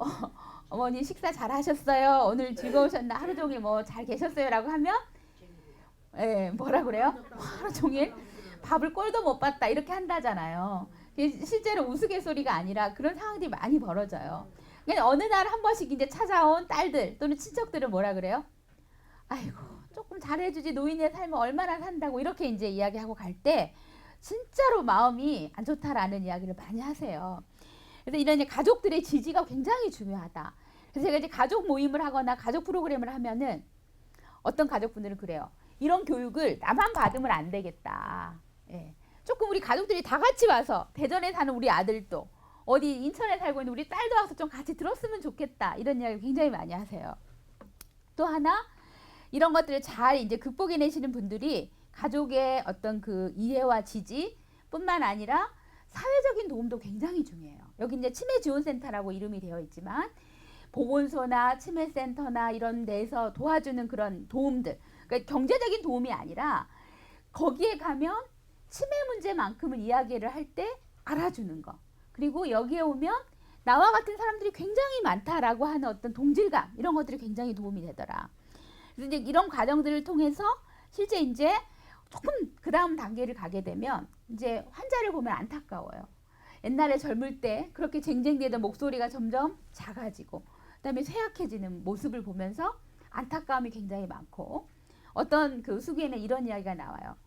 어머니 식사 잘 하셨어요? 오늘 즐거우셨나? 하루 종일 뭐 잘 계셨어요? 라고 하면 뭐라 그래요? 하루 종일 밥을 꼴도 못 봤다 이렇게 한다잖아요. 실제로 우스갯소리가 아니라 그런 상황들이 많이 벌어져요. 그러니까 어느 날 한 번씩 이제 찾아온 딸들 또는 친척들은 뭐라 그래요? 아이고 조금 잘해주지, 노인의 삶은 얼마나 산다고, 이렇게 이제 이야기하고 갈 때 진짜로 마음이 안 좋다라는 이야기를 많이 하세요. 그래서 이런 이제 가족들의 지지가 굉장히 중요하다. 그래서 제가 이제 가족 모임을 하거나 가족 프로그램을 하면은 어떤 가족분들은 그래요. 이런 교육을 나만 받으면 안 되겠다. 조금 우리 가족들이 다 같이 와서, 대전에 사는 우리 아들도 어디 인천에 살고 있는 우리 딸도 와서 좀 같이 들었으면 좋겠다. 이런 이야기 굉장히 많이 하세요. 또 하나, 이런 것들을 잘 이제 극복해내시는 분들이 가족의 어떤 그 이해와 지지 뿐만 아니라 사회적인 도움도 굉장히 중요해요. 여기 이제 치매지원센터라고 이름이 되어 있지만 보건소나 치매센터나 이런 데서 도와주는 그런 도움들, 그러니까 경제적인 도움이 아니라 거기에 가면 치매 문제만큼은 이야기를 할 때 알아주는 거, 그리고 여기에 오면 나와 같은 사람들이 굉장히 많다라고 하는 어떤 동질감, 이런 것들이 굉장히 도움이 되더라. 그래서 이제 이런 과정들을 통해서 실제 이제 조금 그 다음 단계를 가게 되면 이제 환자를 보면 안타까워요. 옛날에 젊을 때 그렇게 쟁쟁대던 목소리가 점점 작아지고 그다음에 쇠약해지는 모습을 보면서 안타까움이 굉장히 많고, 어떤 그 수기에는 이런 이야기가 나와요.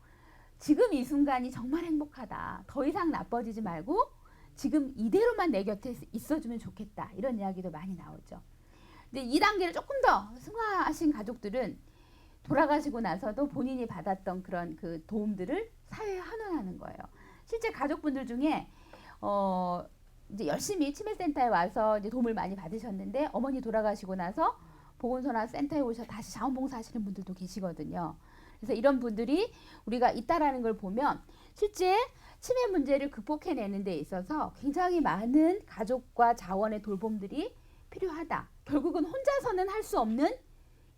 지금 이 순간이 정말 행복하다. 더 이상 나빠지지 말고 지금 이대로만 내 곁에 있어주면 좋겠다. 이런 이야기도 많이 나오죠. 근데 이 단계를 조금 더 승화하신 가족들은 돌아가시고 나서도 본인이 받았던 그런 그 도움들을 사회에 환원하는 거예요. 실제 가족분들 중에 이제 열심히 치매센터에 와서 이제 도움을 많이 받으셨는데 어머니 돌아가시고 나서 보건소나 센터에 오셔 다시 자원봉사하시는 분들도 계시거든요. 그래서 이런 분들이 우리가 있다라는 걸 보면 실제 치매 문제를 극복해내는 데 있어서 굉장히 많은 가족과 자원의 돌봄들이 필요하다. 결국은 혼자서는 할 수 없는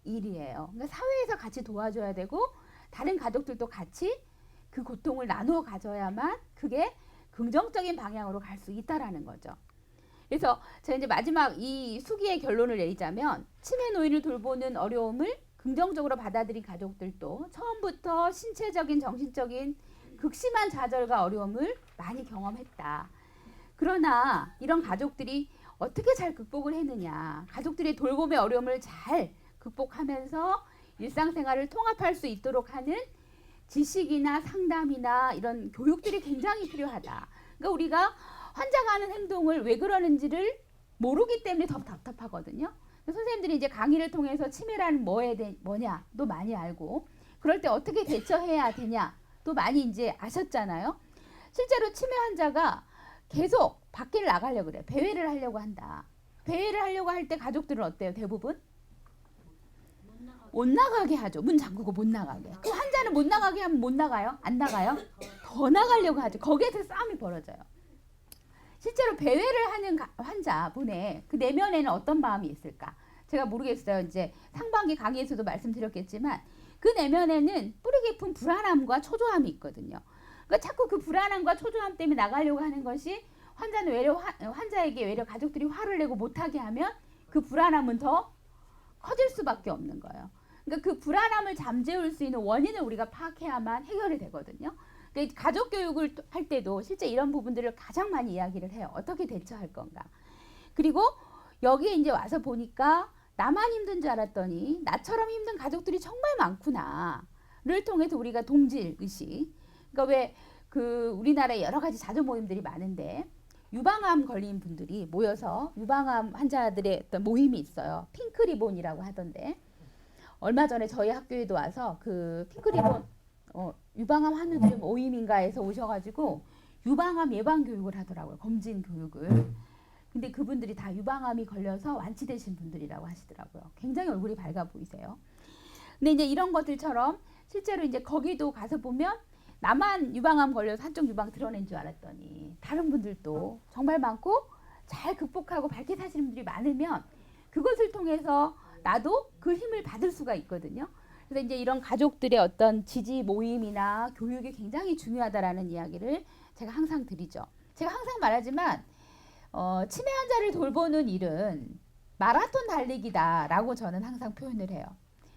일이에요. 그러니까 사회에서 같이 도와줘야 되고 다른 가족들도 같이 그 고통을 나누어 가져야만 그게 긍정적인 방향으로 갈 수 있다라는 거죠. 그래서 제가 이제 마지막 이 수기의 결론을 내리자면, 치매 노인을 돌보는 어려움을 긍정적으로 받아들인 가족들도 처음부터 신체적인, 정신적인 극심한 좌절과 어려움을 많이 경험했다. 그러나 이런 가족들이 어떻게 잘 극복을 했느냐, 가족들의 돌봄의 어려움을 잘 극복하면서 일상생활을 통합할 수 있도록 하는 지식이나 상담이나 이런 교육들이 굉장히 필요하다. 그러니까 우리가 환자가 하는 행동을 왜 그러는지를 모르기 때문에 더 답답하거든요. 선생님들이 이제 강의를 통해서 치매라는 뭐냐도 많이 알고, 그럴 때 어떻게 대처해야 되냐 또 많이 이제 아셨잖아요. 실제로 치매 환자가 계속 밖에 나가려고 그래. 배회를 하려고 한다. 배회를 하려고 할 때 가족들은 어때요? 대부분? 못 나가게 하죠. 문 잠그고 못 나가게. 그 환자는 못 나가게 하면 못 나가요? 안 나가요? 더 나가려고 하죠. 거기에서 싸움이 벌어져요. 실제로 배회를 하는 환자분의 그 내면에는 어떤 마음이 있을까? 제가 모르겠어요. 이제 상반기 강의에서도 말씀드렸겠지만 그 내면에는 뿌리 깊은 불안함과 초조함이 있거든요. 그러니까 자꾸 그 불안함과 초조함 때문에 나가려고 하는 것이 환자는 외려 환자에게 외려 가족들이 화를 내고 못하게 하면 그 불안함은 더 커질 수밖에 없는 거예요. 그러니까 그 불안함을 잠재울 수 있는 원인을 우리가 파악해야만 해결이 되거든요. 그러니까 가족 교육을 할 때도 실제 이런 부분들을 가장 많이 이야기를 해요. 어떻게 대처할 건가. 그리고 여기에 이제 와서 보니까 나만 힘든 줄 알았더니 나처럼 힘든 가족들이 정말 많구나를 통해서 우리가 동질 의식. 그러니까 왜 그 우리나라에 여러 가지 자조 모임들이 많은데 유방암 걸린 분들이 모여서 유방암 환자들의 어떤 모임이 있어요. 핑크리본이라고 하던데 얼마 전에 저희 학교에도 와서 그 핑크리본 유방암 환우들 모임인가에서 오셔가지고 유방암 예방 교육을 하더라고요. 검진 교육을. 근데 그분들이 다 유방암이 걸려서 완치되신 분들이라고 하시더라고요. 굉장히 얼굴이 밝아 보이세요. 근데 이제 이런 것들처럼 실제로 이제 거기도 가서 보면 나만 유방암 걸려서 한쪽 유방 드러낸 줄 알았더니 다른 분들도 정말 많고 잘 극복하고 밝게 사시는 분들이 많으면 그것을 통해서 나도 그 힘을 받을 수가 있거든요. 그래서 이제 이런 가족들의 어떤 지지 모임이나 교육이 굉장히 중요하다라는 이야기를 제가 항상 드리죠. 제가 항상 말하지만 치매 환자를 돌보는 일은 마라톤 달리기다라고 저는 항상 표현을 해요.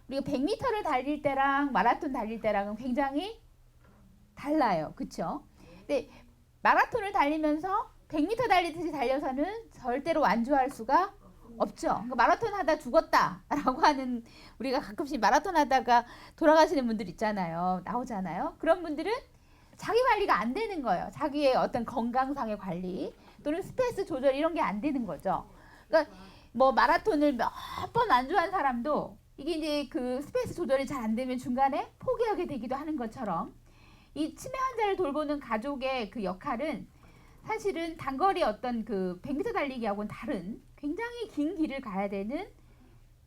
우리가 100m를 달릴 때랑 마라톤 달릴 때랑은 굉장히 달라요. 그렇죠? 근데 마라톤을 달리면서 100m 달리듯이 달려서는 절대로 완주할 수가 없죠. 그러니까 마라톤 하다 죽었다라고 하는 우리가 가끔씩 마라톤 하다가 돌아가시는 분들 있잖아요. 나오잖아요. 그런 분들은 자기 관리가 안 되는 거예요. 자기의 어떤 건강상의 관리 또는 스트레스 조절 이런 게 안 되는 거죠. 그러니까 뭐 마라톤을 몇 번 완주한 사람도 이게 이제 그 스트레스 조절이 잘 안 되면 중간에 포기하게 되기도 하는 것처럼 이 치매 환자를 돌보는 가족의 그 역할은 사실은 단거리 어떤 그 100m 달리기하고는 다른 굉장히 긴 길을 가야 되는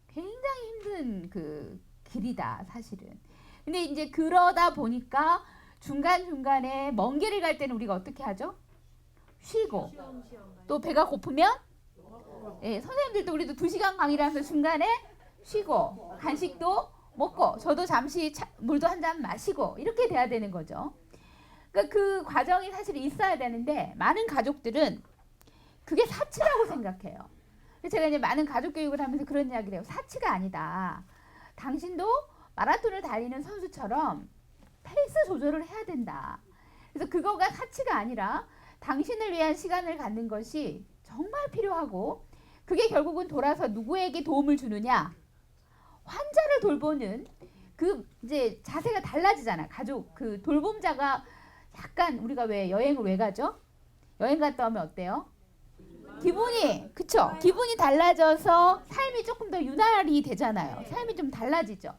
굉장히 힘든 그 길이다 사실은. 근데 이제 그러다 보니까 중간중간에 먼 길을 갈 때는 우리가 어떻게 하죠? 쉬고 또 배가 고프면 선생님들도 우리도 2시간 강의를 하면서 중간에 쉬고 간식도 먹고 저도 잠시 물도 한 잔 마시고 이렇게 돼야 되는 거죠. 그러니까 그 과정이 사실 있어야 되는데 많은 가족들은 그게 사치라고 생각해요. 제가 이제 많은 가족 교육을 하면서 그런 이야기를 해요. 사치가 아니다. 당신도 마라톤을 달리는 선수처럼 페이스 조절을 해야 된다. 그래서 그거가 사치가 아니라 당신을 위한 시간을 갖는 것이 정말 필요하고 그게 결국은 돌아서 누구에게 도움을 주느냐? 환자를 돌보는 그 이제 자세가 달라지잖아. 가족 그 돌봄자가 약간 우리가 왜 여행을 왜 가죠? 여행 갔다 오면 어때요? 기분이 그쵸? 기분이 달라져서 삶이 조금 더 유난히 되잖아요. 삶이 좀 달라지죠.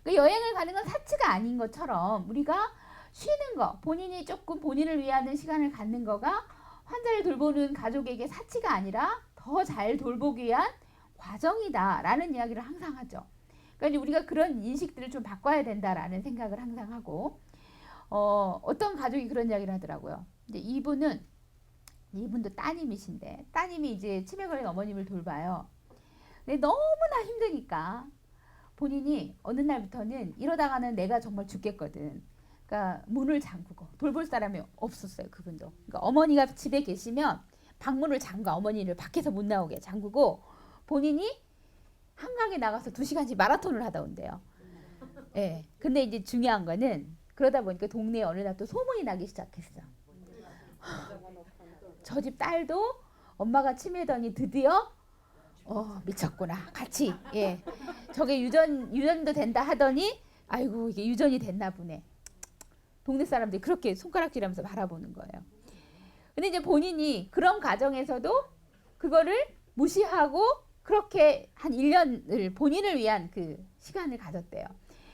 그러니까 여행을 가는 건 사치가 아닌 것처럼 우리가 쉬는 거, 본인이 조금 본인을 위하는 시간을 갖는 거가 환자를 돌보는 가족에게 사치가 아니라 더 잘 돌보기 위한 과정이다라는 이야기를 항상 하죠. 그러니까 우리가 그런 인식들을 좀 바꿔야 된다라는 생각을 항상 하고 어떤 가족이 그런 이야기를 하더라고요. 이제 이분도 따님이신데 따님이 이제 치매 걸린 어머님을 돌봐요. 근데 너무나 힘드니까 본인이 어느 날부터는 이러다가는 내가 정말 죽겠거든. 그러니까 문을 잠그고 돌볼 사람이 없었어요. 그분도. 그러니까 어머니가 집에 계시면 방문을 잠가 어머니를 밖에서 못 나오게 잠그고 본인이 한강에 나가서 2시간씩 마라톤을 하다 온대요. 예. 근데 이제 중요한 거는 그러다 보니까 동네에 어느 날 또 소문이 나기 시작했어. 저 집 딸도 엄마가 치매더니 드디어 미쳤구나. 같이 저게 유전도 된다 하더니 아이고 이게 유전이 됐나 보네. 동네 사람들이 그렇게 손가락질하면서 바라보는 거예요. 근데 이제 본인이 그런 과정에서도 그거를 무시하고 그렇게 한 1년을 본인을 위한 그 시간을 가졌대요.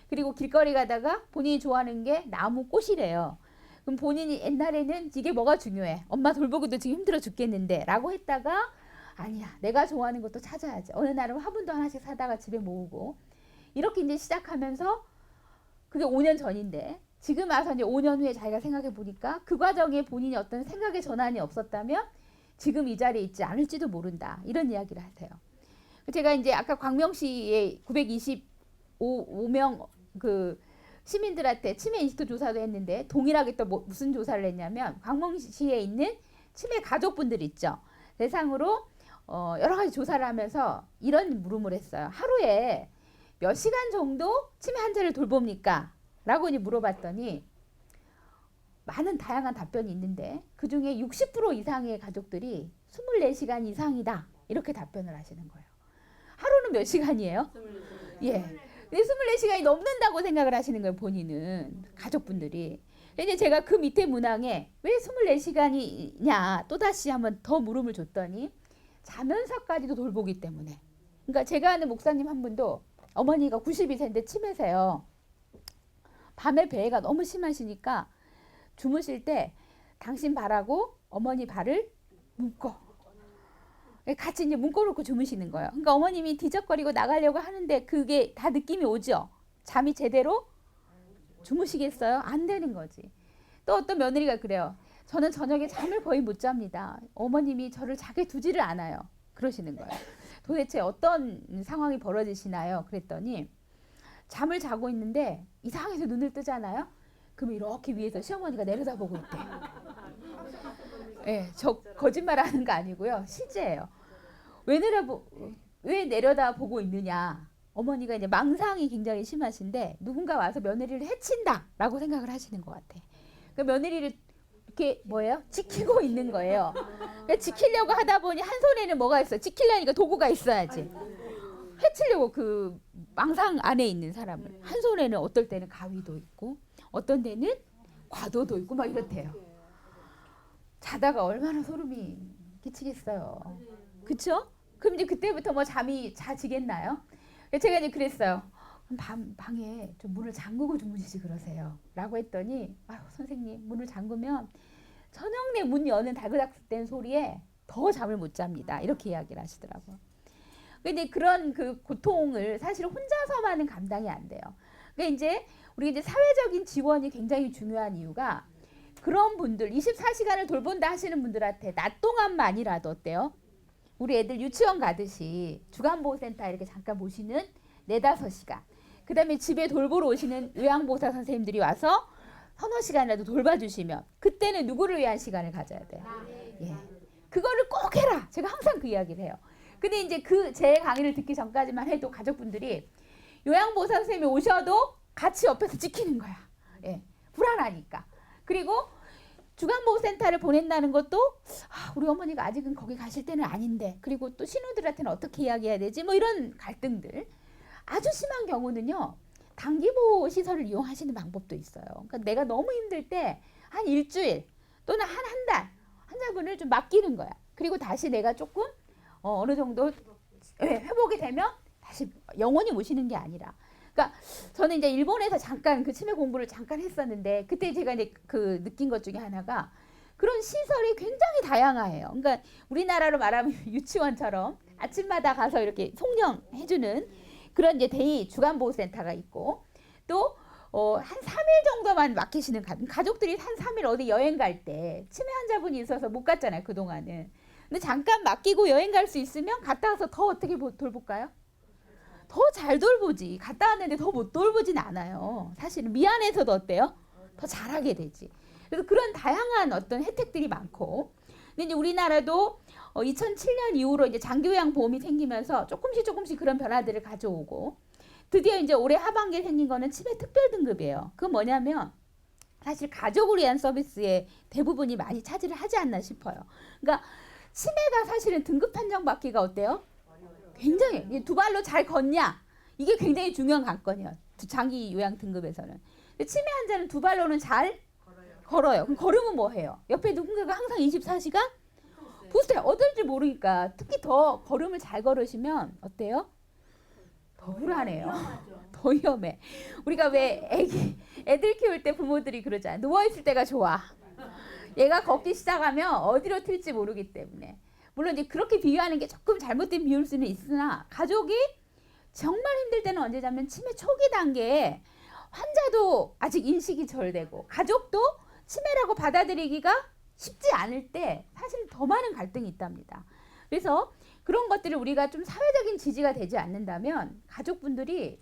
그리고 길거리 가다가 본인이 좋아하는 게 나무 꽃이래요. 그럼 본인이 옛날에는 이게 뭐가 중요해? 엄마 돌보기도 지금 힘들어 죽겠는데 라고 했다가 아니야, 내가 좋아하는 것도 찾아야지. 어느 날은 화분도 하나씩 사다가 집에 모으고 이렇게 이제 시작하면서 그게 5년 전인데 지금 와서 이제 5년 후에 자기가 생각해 보니까 그 과정에 본인이 어떤 생각의 전환이 없었다면 지금 이 자리에 있지 않을지도 모른다. 이런 이야기를 하세요. 제가 이제 아까 광명시에 925명 그 시민들한테 치매 인식도 조사도 했는데 동일하게 또 무슨 조사를 했냐면 광명시에 있는 치매 가족분들 있죠. 대상으로 여러 가지 조사를 하면서 이런 물음을 했어요. 하루에 몇 시간 정도 치매 환자를 돌봅니까? 라고 물어봤더니 많은 다양한 답변이 있는데 그중에 60% 이상의 가족들이 24시간 이상이다. 이렇게 답변을 하시는 거예요. 하루는 몇 시간이에요? 24시간. 예. 근데 24시간이 넘는다고 생각을 하시는 거예요. 본인은. 가족분들이. 근데 제가 그 밑에 문항에 왜 24시간이냐 또다시 한번 더 물음을 줬더니 자면서까지도 돌보기 때문에. 그러니까 제가 아는 목사님 한 분도 어머니가 92세인데 치매세요. 밤에 배가 너무 심하시니까 주무실 때 당신 발하고 어머니 발을 묶어. 같이 이제 묶어놓고 주무시는 거예요. 그러니까 어머님이 뒤적거리고 나가려고 하는데 그게 다 느낌이 오죠. 잠이 제대로 주무시겠어요? 안 되는 거지. 또 어떤 며느리가 그래요. 저는 저녁에 잠을 거의 못 잡니다. 어머님이 저를 자게 두지를 않아요. 그러시는 거예요. 도대체 어떤 상황이 벌어지시나요? 그랬더니 잠을 자고 있는데 이상해서 눈을 뜨잖아요. 그럼 이렇게 위에서 시어머니가 내려다보고 있대요. 예, 저 거짓말하는 거 아니고요. 실제예요. 왜 내려다보고 있느냐? 어머니가 이제 망상이 굉장히 심하신데 누군가 와서 며느리를 해친다라고 생각을 하시는 것 같아. 그 며느리를 이렇게 뭐예요? 지키고 있는 거예요. 그러니까 지키려고 하다 보니 한 손에는 뭐가 있어? 지키려니까 도구가 있어야지. 해치려고 그 망상 안에 있는 사람을 한 손에는 어떨 때는 가위도 있고 어떤 데는 과도도 있고 막 이렇대요. 자다가 얼마나 소름이 끼치겠어요. 그쵸? 그럼 이제 그때부터 뭐 잠이 자지겠나요? 제가 이제 그랬어요. 방에 좀 문을 잠그고 주무시지 그러세요. 라고 했더니 아유 선생님 문을 잠그면 저녁 내 문 여는 다그닥된 소리에 더 잠을 못 잡니다. 이렇게 이야기를 하시더라고요. 근데 그런 그 고통을 사실 혼자서만은 감당이 안 돼요. 그러니까 이제 우리 이제 사회적인 지원이 굉장히 중요한 이유가 그런 분들 24시간을 돌본다 하시는 분들한테 낮 동안만이라도 어때요? 우리 애들 유치원 가듯이 주간보호센터 이렇게 잠깐 모시는 4-5시간. 그 다음에 집에 돌보러 오시는 요양보호사 선생님들이 와서 서너 시간이라도 돌봐주시면 그때는 누구를 위한 시간을 가져야 돼요? 예. 그거를 꼭 해라. 제가 항상 그 이야기를 해요. 근데 이제 제 강의를 듣기 전까지만 해도 가족분들이 요양보호사 선생님이 오셔도 같이 옆에서 지키는 거야. 예. 불안하니까. 그리고 주간보호센터를 보낸다는 것도 우리 어머니가 아직은 거기 가실 때는 아닌데 그리고 또 신우들한테는 어떻게 이야기해야 되지? 뭐 이런 갈등들. 아주 심한 경우는요. 단기보호 시설을 이용하시는 방법도 있어요. 그러니까 내가 너무 힘들 때 한 일주일 또는 한 달 환자분을 좀 맡기는 거야. 그리고 다시 내가 조금 어느 정도 회복이 되면 다시 영원히 모시는 게 아니라 그러니까 저는 이제 일본에서 잠깐 그 치매 공부를 잠깐 했었는데 그때 제가 이제 그 느낀 것 중에 하나가 그런 시설이 굉장히 다양해요. 그러니까 우리나라로 말하면 유치원처럼 아침마다 가서 이렇게 송정해주는 그런 이제 데이 주간보호센터가 있고 또 한 3일 정도만 맡기시는 가족들이 한 3일 어디 여행 갈 때 치매 환자분이 있어서 못 갔잖아요. 그동안은. 근데 잠깐 맡기고 여행 갈 수 있으면 갔다 와서 더 어떻게 돌볼까요? 더 잘 돌보지. 갔다 왔는데 더 못 돌보진 않아요. 사실은 미안해서도 어때요? 더 잘하게 되지. 그래서 그런 다양한 어떤 혜택들이 많고. 근데 이제 우리나라도 2007년 이후로 이제 장기요양 보험이 생기면서 조금씩 그런 변화들을 가져오고 드디어 이제 올해 하반기에 생긴 거는 치매 특별 등급이에요. 그건 뭐냐면 사실 가족을 위한 서비스의 대부분이 많이 차지를 하지 않나 싶어요. 그러니까 치매가 사실은 등급 판정 받기가 어때요? 굉장히 두 발로 잘 걷냐 이게 굉장히 중요한 관건이에요. 장기 요양 등급에서는. 근데 치매 환자는 두 발로는 잘 걸어요. 그럼 걸으면 뭐 해요? 옆에 누군가가 항상 24시간? 글쎄 어떨지 모르니까 특히 더 걸음을 잘 걸으시면 어때요? 더 불안해요. 더 위험해. 우리가 왜 애들 키울 때 부모들이 그러잖아. 누워있을 때가 좋아. 얘가 걷기 시작하면 어디로 튈지 모르기 때문에. 물론 이제 그렇게 비유하는 게 조금 잘못된 비유일 수는 있으나 가족이 정말 힘들 때는 언제냐면 치매 초기 단계에 환자도 아직 인식이 덜 되고 가족도 치매라고 받아들이기가 쉽지 않을 때 사실 더 많은 갈등이 있답니다. 그래서 그런 것들을 우리가 좀 사회적인 지지가 되지 않는다면 가족분들이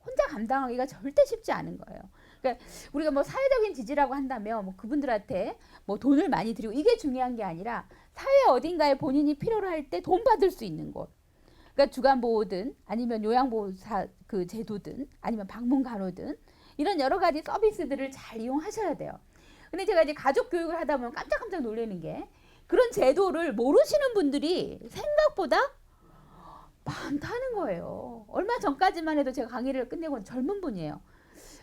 혼자 감당하기가 절대 쉽지 않은 거예요. 그러니까 우리가 뭐 사회적인 지지라고 한다면 뭐 그분들한테 뭐 돈을 많이 드리고 이게 중요한 게 아니라 사회 어딘가에 본인이 필요로 할 때 돈 받을 수 있는 곳. 그러니까 주간보호든 아니면 요양보호사 그 제도든 아니면 방문간호든 이런 여러 가지 서비스들을 잘 이용하셔야 돼요. 근데 제가 이제 가족 교육을 하다 보면 깜짝깜짝 놀라는 게 그런 제도를 모르시는 분들이 생각보다 많다는 거예요. 얼마 전까지만 해도 제가 강의를 끝내고 젊은 분이에요.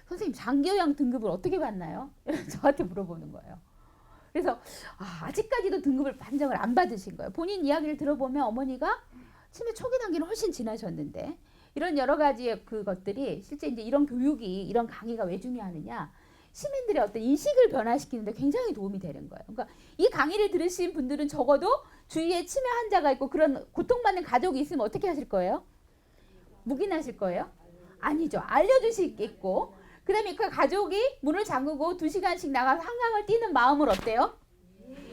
선생님 장기요양 등급을 어떻게 받나요? 저한테 물어보는 거예요. 그래서 아직까지도 등급을 판정을 안 받으신 거예요. 본인 이야기를 들어보면 어머니가 치매 초기 단계는 훨씬 지나셨는데 이런 여러 가지의 그것들이 실제 이제 이런 교육이 이런 강의가 왜 중요하느냐 시민들의 어떤 인식을 변화시키는데 굉장히 도움이 되는 거예요. 그러니까 이 강의를 들으신 분들은 적어도 주위에 치매 환자가 있고 그런 고통받는 가족이 있으면 어떻게 하실 거예요? 묵인하실 거예요? 아니죠. 알려주시겠고 그 다음에 그 가족이 문을 잠그고 2시간씩 나가서 한강을 뛰는 마음을 어때요?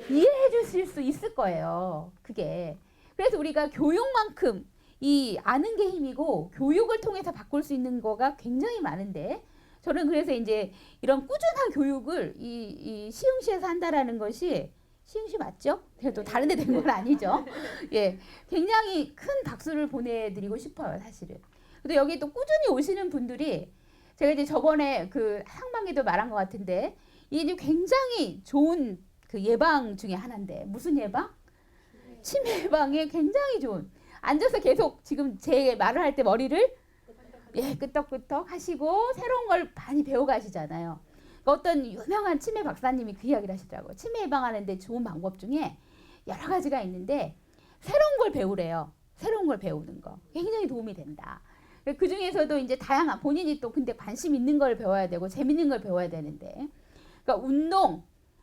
이해해 주실 수 있을 거예요. 그게. 그래서 우리가 교육만큼 이 아는 게 힘이고 교육을 통해서 바꿀 수 있는 거가 굉장히 많은데 저는 그래서 이제 이런 꾸준한 교육을 이 시흥시에서 한다라는 것이 시흥시 맞죠? 그래도 다른 데 된 건 아니죠. 예, 굉장히 큰 박수를 보내드리고 싶어요, 사실은. 근데 여기 또 꾸준히 오시는 분들이 제가 이제 저번에 그 상반기도 말한 것 같은데 이게 굉장히 좋은 그 예방 중에 하나인데 무슨 예방? 치매 예방에 굉장히 좋은. 앉아서 계속 지금 제 말을 할 때 머리를 끄떡끄떡 하시고 새로운 걸 많이 배워가시잖아요. 어떤 유명한 치매 박사님이 그 이야기를 하시더라고요. 치매 예방하는데 좋은 방법 중에 여러 가지가 있는데 새로운 걸 배우래요. 새로운 걸 배우는 거 굉장히 도움이 된다. 그 중에서도 이제 다양한 본인이 또 근데 관심 있는 걸 배워야 되고 재밌는 걸 배워야 되는데 그러니까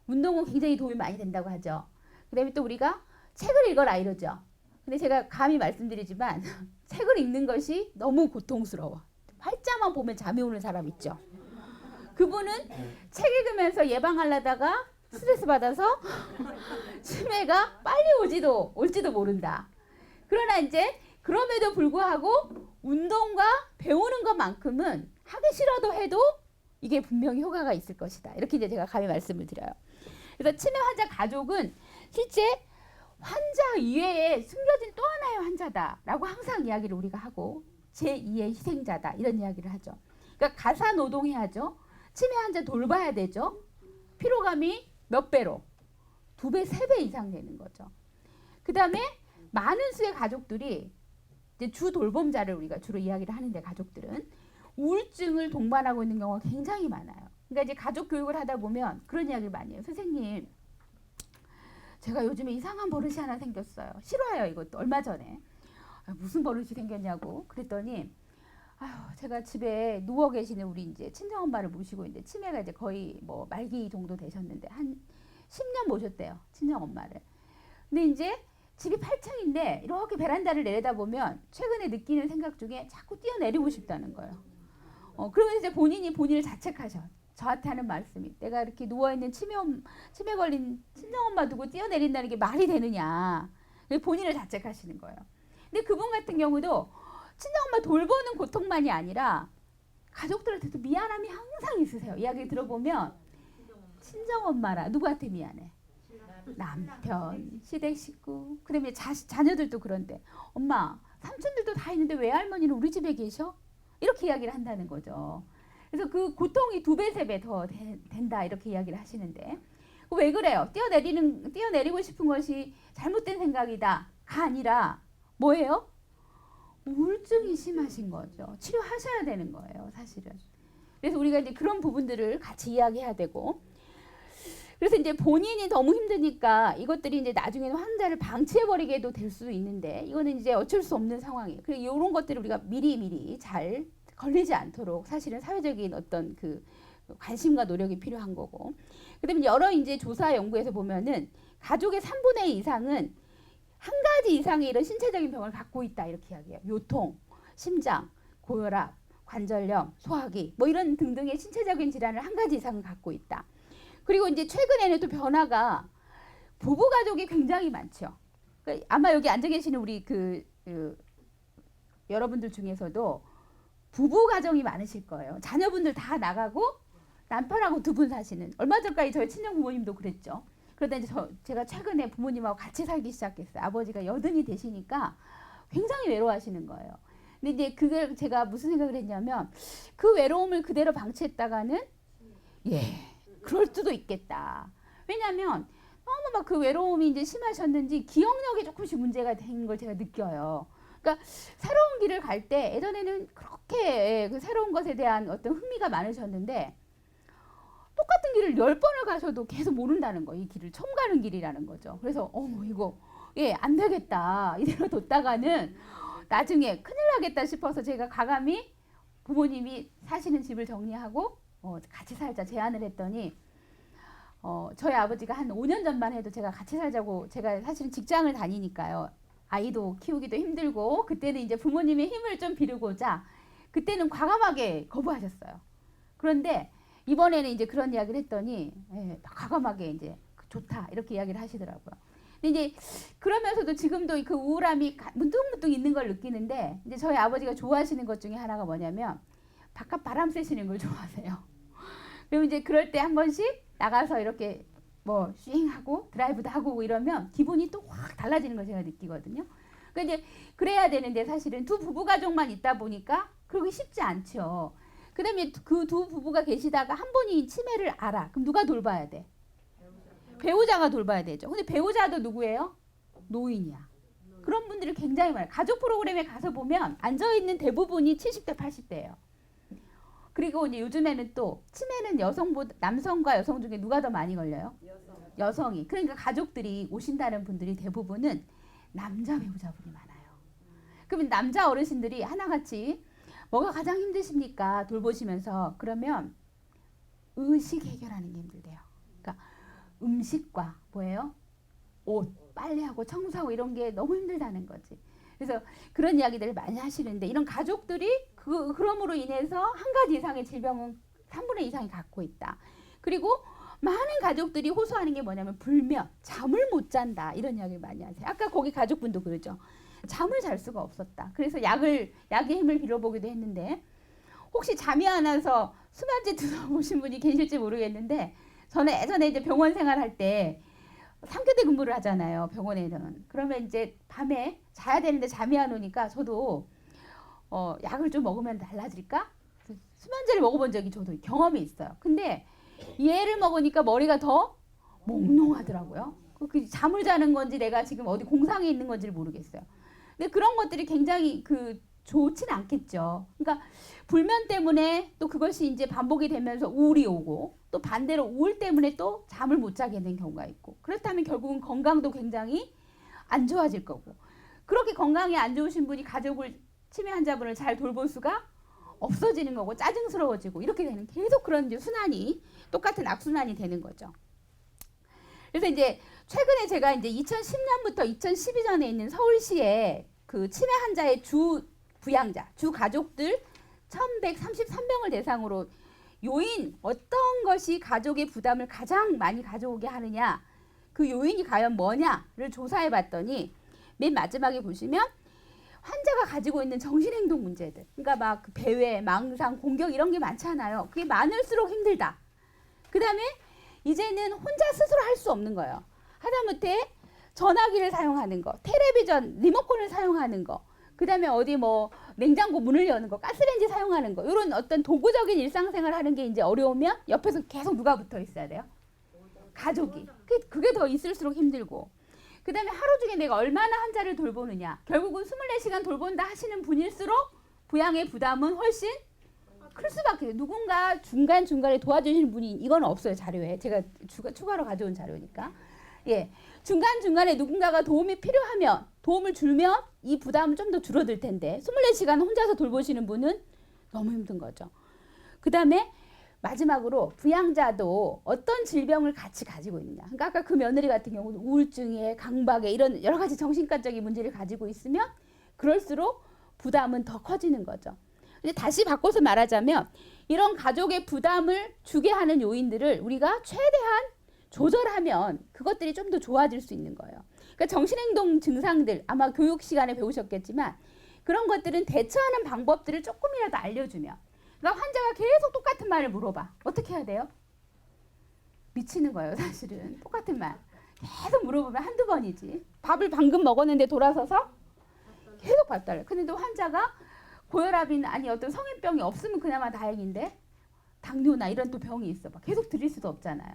운동은 굉장히 도움이 많이 된다고 하죠. 그다음에 또 우리가 책을 읽어라 이러죠. 근데 제가 감히 말씀드리지만 책을 읽는 것이 너무 고통스러워. 활자만 보면 잠이 오는 사람 있죠. 그분은 책 읽으면서 예방하려다가 스트레스 받아서 치매가 빨리 올지도 모른다. 그러나 이제 그럼에도 불구하고 운동과 배우는 것만큼은 하기 싫어도 해도 이게 분명히 효과가 있을 것이다. 이렇게 이제 제가 감히 말씀을 드려요. 그래서 치매 환자 가족은 실제 환자 이외에 숨겨진 또 하나의 환자다라고 항상 이야기를 우리가 하고 제2의 희생자다 이런 이야기를 하죠. 그러니까 가사 노동해야죠. 치매 환자 돌봐야 되죠. 피로감이 몇 배로? 2배, 3배 이상 되는 거죠. 그 다음에 많은 수의 가족들이 이제 주 돌봄자를 우리가 주로 이야기를 하는데 가족들은 우울증을 동반하고 있는 경우가 굉장히 많아요. 그러니까 이제 가족 교육을 하다 보면 그런 이야기를 많이 해요. 선생님, 제가 요즘에 이상한 버릇이 하나 생겼어요. 싫어요, 이것도. 얼마 전에. 무슨 버릇이 생겼냐고. 그랬더니, 제가 집에 누워 계시는 우리 이제 친정엄마를 모시고 있는데, 치매가 이제 거의 뭐 말기 정도 되셨는데, 한 10년 모셨대요. 친정엄마를. 근데 이제 집이 8층인데, 이렇게 베란다를 내려다보면, 최근에 느끼는 생각 중에 자꾸 뛰어내리고 싶다는 거예요. 그러면 이제 본인을 자책하셔. 저한테 하는 말씀이 내가 이렇게 누워있는 치매 걸린 친정엄마 두고 뛰어내린다는 게 말이 되느냐. 본인을 자책하시는 거예요. 근데 그분 같은 경우도 친정엄마 돌보는 고통만이 아니라 가족들한테도 미안함이 항상 있으세요. 이야기 들어보면 친정엄마라 누구한테 미안해? 남편, 시댁 식구, 그 다음에 자녀들도 그런데 엄마, 삼촌들도 다 있는데 왜 할머니는 우리 집에 계셔? 이렇게 이야기를 한다는 거죠. 그래서 그 고통이 2배, 3배 더 된다 이렇게 이야기를 하시는데 왜 그래요? 뛰어내리고 싶은 것이 잘못된 생각이다가 아니라 뭐예요? 우울증이 심하신 거죠. 치료하셔야 되는 거예요, 사실은. 그래서 우리가 이제 그런 부분들을 같이 이야기해야 되고 그래서 이제 본인이 너무 힘드니까 이것들이 이제 나중에는 환자를 방치해버리게도 될 수도 있는데 이거는 이제 어쩔 수 없는 상황이에요. 그리고 이런 것들을 우리가 미리 잘 걸리지 않도록 사실은 사회적인 어떤 그 관심과 노력이 필요한 거고. 그다음에 여러 이제 조사 연구에서 보면은 가족의 3분의 2 이상은 한 가지 이상의 이런 신체적인 병을 갖고 있다 이렇게 이야기해요. 요통, 심장, 고혈압, 관절염, 소화기 뭐 이런 등등의 신체적인 질환을 한 가지 이상은 갖고 있다. 그리고 이제 최근에는 또 변화가 부부 가족이 굉장히 많죠. 그러니까 아마 여기 앉아 계시는 우리 여러분들 중에서도 부부 가정이 많으실 거예요. 자녀분들 다 나가고 남편하고 두 분 사시는. 얼마 전까지 저희 친정 부모님도 그랬죠. 그러다 이제 제가 최근에 부모님하고 같이 살기 시작했어요. 아버지가 여든이 되시니까 굉장히 외로워하시는 거예요. 근데 이제 그걸 제가 무슨 생각을 했냐면 그 외로움을 그대로 방치했다가는 그럴 수도 있겠다. 왜냐하면 너무 막 그 외로움이 이제 심하셨는지 기억력이 조금씩 문제가 된 걸 제가 느껴요. 그러니까 새로운 길을 갈 때 예전에는 그렇게 그 새로운 것에 대한 어떤 흥미가 많으셨는데 똑같은 길을 10번을 가셔도 계속 모른다는 거. 이 길을 처음 가는 길이라는 거죠. 그래서 이거 안 되겠다. 이대로 뒀다가는 나중에 큰일 나겠다 싶어서 제가 과감히 부모님이 사시는 집을 정리하고 같이 살자 제안을 했더니 저희 아버지가 한 5년 전만 해도 제가 같이 살자고, 제가 사실은 직장을 다니니까요. 아이도 키우기도 힘들고 그때는 이제 부모님의 힘을 좀 빌고자 그때는 과감하게 거부하셨어요. 그런데 이번에는 이제 그런 이야기를 했더니 과감하게 이제 좋다 이렇게 이야기를 하시더라고요. 근데 이제 그러면서도 지금도 그 우울함이 문득문득 있는 걸 느끼는데 이제 저희 아버지가 좋아하시는 것 중에 하나가 뭐냐면 바깥 바람 쐬시는 걸 좋아하세요. 그럼 이제 그럴 때 한 번씩 나가서 이렇게 뭐 슈잉하고 드라이브도 하고 이러면 기분이 또 확 달라지는 걸 제가 느끼거든요. 그러니까 이제 그래야 되는데 사실은 두 부부 가족만 있다 보니까 그러기 쉽지 않죠. 그다음에 그 두 부부가 계시다가 한 분이 치매를 알아. 그럼 누가 돌봐야 돼? 배우자가 돌봐야 되죠. 근데 배우자도 누구예요? 노인이야. 그런 분들이 굉장히 많아요. 가족 프로그램에 가서 보면 앉아있는 대부분이 70대, 80대예요. 그리고 이제 요즘에는 또 치매는 남성과 여성 중에 누가 더 많이 걸려요? 여성이. 그러니까 가족들이 오신다는 분들이 대부분은 남자 배우자분이 많아요. 그러면 남자 어르신들이 하나같이 뭐가 가장 힘드십니까? 돌보시면서 그러면 의식 해결하는 게 힘들대요. 그러니까 음식과 뭐예요? 옷, 빨래하고 청소하고 이런 게 너무 힘들다는 거지. 그래서 그런 이야기들을 많이 하시는데 이런 가족들이 그럼으로 인해서 한 가지 이상의 질병은 3분의 2 이상이 갖고 있다. 그리고 많은 가족들이 호소하는 게 뭐냐면 불면, 잠을 못 잔다 이런 이야기를 많이 하세요. 아까 거기 가족분도 그러죠. 잠을 잘 수가 없었다. 그래서 약의 힘을 빌어보기도 했는데 혹시 잠이 안 와서 수면제 들어보신 분이 계실지 모르겠는데 저는 예전에 이제 병원 생활할 때 3교대 근무를 하잖아요. 병원에는. 그러면 이제 밤에 자야 되는데 잠이 안 오니까 저도 약을 좀 먹으면 달라질까? 수면제를 먹어본 적이 저도 경험이 있어요. 근데 얘를 먹으니까 머리가 더 몽롱하더라고요. 그 잠을 자는 건지 내가 지금 어디 공상에 있는 건지를 모르겠어요. 근데 그런 것들이 굉장히 좋진 않겠죠. 그러니까 불면 때문에 또 그것이 이제 반복이 되면서 우울이 오고 또 반대로 우울 때문에 또 잠을 못 자게 되는 경우가 있고 그렇다면 결국은 건강도 굉장히 안 좋아질 거고 그렇게 건강이 안 좋으신 분이 치매 환자분을 잘 돌볼 수가 없어지는 거고 짜증스러워지고 이렇게 되는 계속 그런 이제 순환이 똑같은 악순환이 되는 거죠. 그래서 이제 최근에 제가 이제 2010년부터 2012년에 있는 서울시에 그 치매 환자의 주 부양자, 주 가족들 1133명을 대상으로 요인 어떤 것이 가족의 부담을 가장 많이 가져오게 하느냐 그 요인이 과연 뭐냐를 조사해 봤더니 맨 마지막에 보시면 환자가 가지고 있는 정신행동 문제들 그러니까 막 배회, 망상, 공격 이런 게 많잖아요. 그게 많을수록 힘들다. 그 다음에 이제는 혼자 스스로 할 수 없는 거예요. 하다못해 전화기를 사용하는 거, 텔레비전, 리모컨을 사용하는 거 그 다음에 어디 뭐 냉장고 문을 여는 거, 가스레인지 사용하는 거 이런 어떤 도구적인 일상생활 하는 게 이제 어려우면 옆에서 계속 누가 붙어 있어야 돼요? 가족이. 그게 더 있을수록 힘들고 그 다음에 하루 중에 내가 얼마나 환자를 돌보느냐 결국은 24시간 돌본다 하시는 분일수록 부양의 부담은 훨씬 클 수밖에 없어요. 누군가 중간중간에 도와주시는 분이 이건 없어요. 자료에. 제가 추가로 가져온 자료니까. 예, 중간중간에 누군가가 도움이 필요하면 도움을 주면 이 부담은 좀 더 줄어들 텐데 24시간 혼자서 돌보시는 분은 너무 힘든 거죠. 그 다음에 마지막으로 부양자도 어떤 질병을 같이 가지고 있느냐. 그러니까 아까 그 며느리 같은 경우는 우울증에 강박에 이런 여러 가지 정신과적인 문제를 가지고 있으면 그럴수록 부담은 더 커지는 거죠. 근데 다시 바꿔서 말하자면 이런 가족의 부담을 주게 하는 요인들을 우리가 최대한 조절하면 그것들이 좀 더 좋아질 수 있는 거예요. 그러니까 정신행동 증상들 아마 교육 시간에 배우셨겠지만 그런 것들은 대처하는 방법들을 조금이라도 알려주면 그러니까 환자가 계속 똑같은 말을 물어봐. 어떻게 해야 돼요? 미치는 거예요, 사실은. 똑같은 말. 계속 물어보면 한두 번이지. 밥을 방금 먹었는데 돌아서서 계속 밥 달래. 근데 또 환자가 고혈압이나 아니 어떤 성인병이 없으면 그나마 다행인데 당뇨나 이런 또 병이 있어. 봐. 계속 드릴 수도 없잖아요.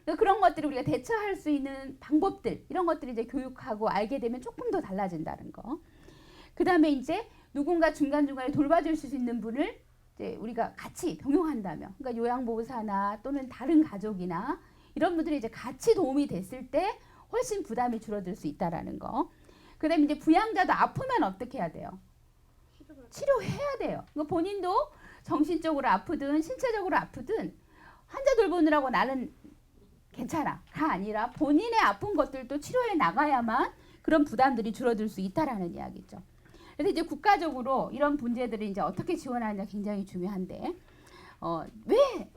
그러니까 그런 것들을 우리가 대처할 수 있는 방법들 이런 것들을 이제 교육하고 알게 되면 조금 더 달라진다는 거. 그 다음에 이제 누군가 중간중간에 돌봐줄 수 있는 분을 이제 우리가 같이 병용한다면, 그러니까 요양보호사나 또는 다른 가족이나 이런 분들이 이제 같이 도움이 됐을 때 훨씬 부담이 줄어들 수 있다라는 거. 그다음에 이제 부양자도 아프면 어떻게 해야 돼요? 치료해야 돼요. 그러니까 본인도 정신적으로 아프든 신체적으로 아프든 환자 돌보느라고 나는 괜찮아가 아니라 본인의 아픈 것들도 치료해 나가야만 그런 부담들이 줄어들 수 있다라는 이야기죠. 그래서 이제 국가적으로 이런 문제들을 이제 어떻게 지원하느냐 굉장히 중요한데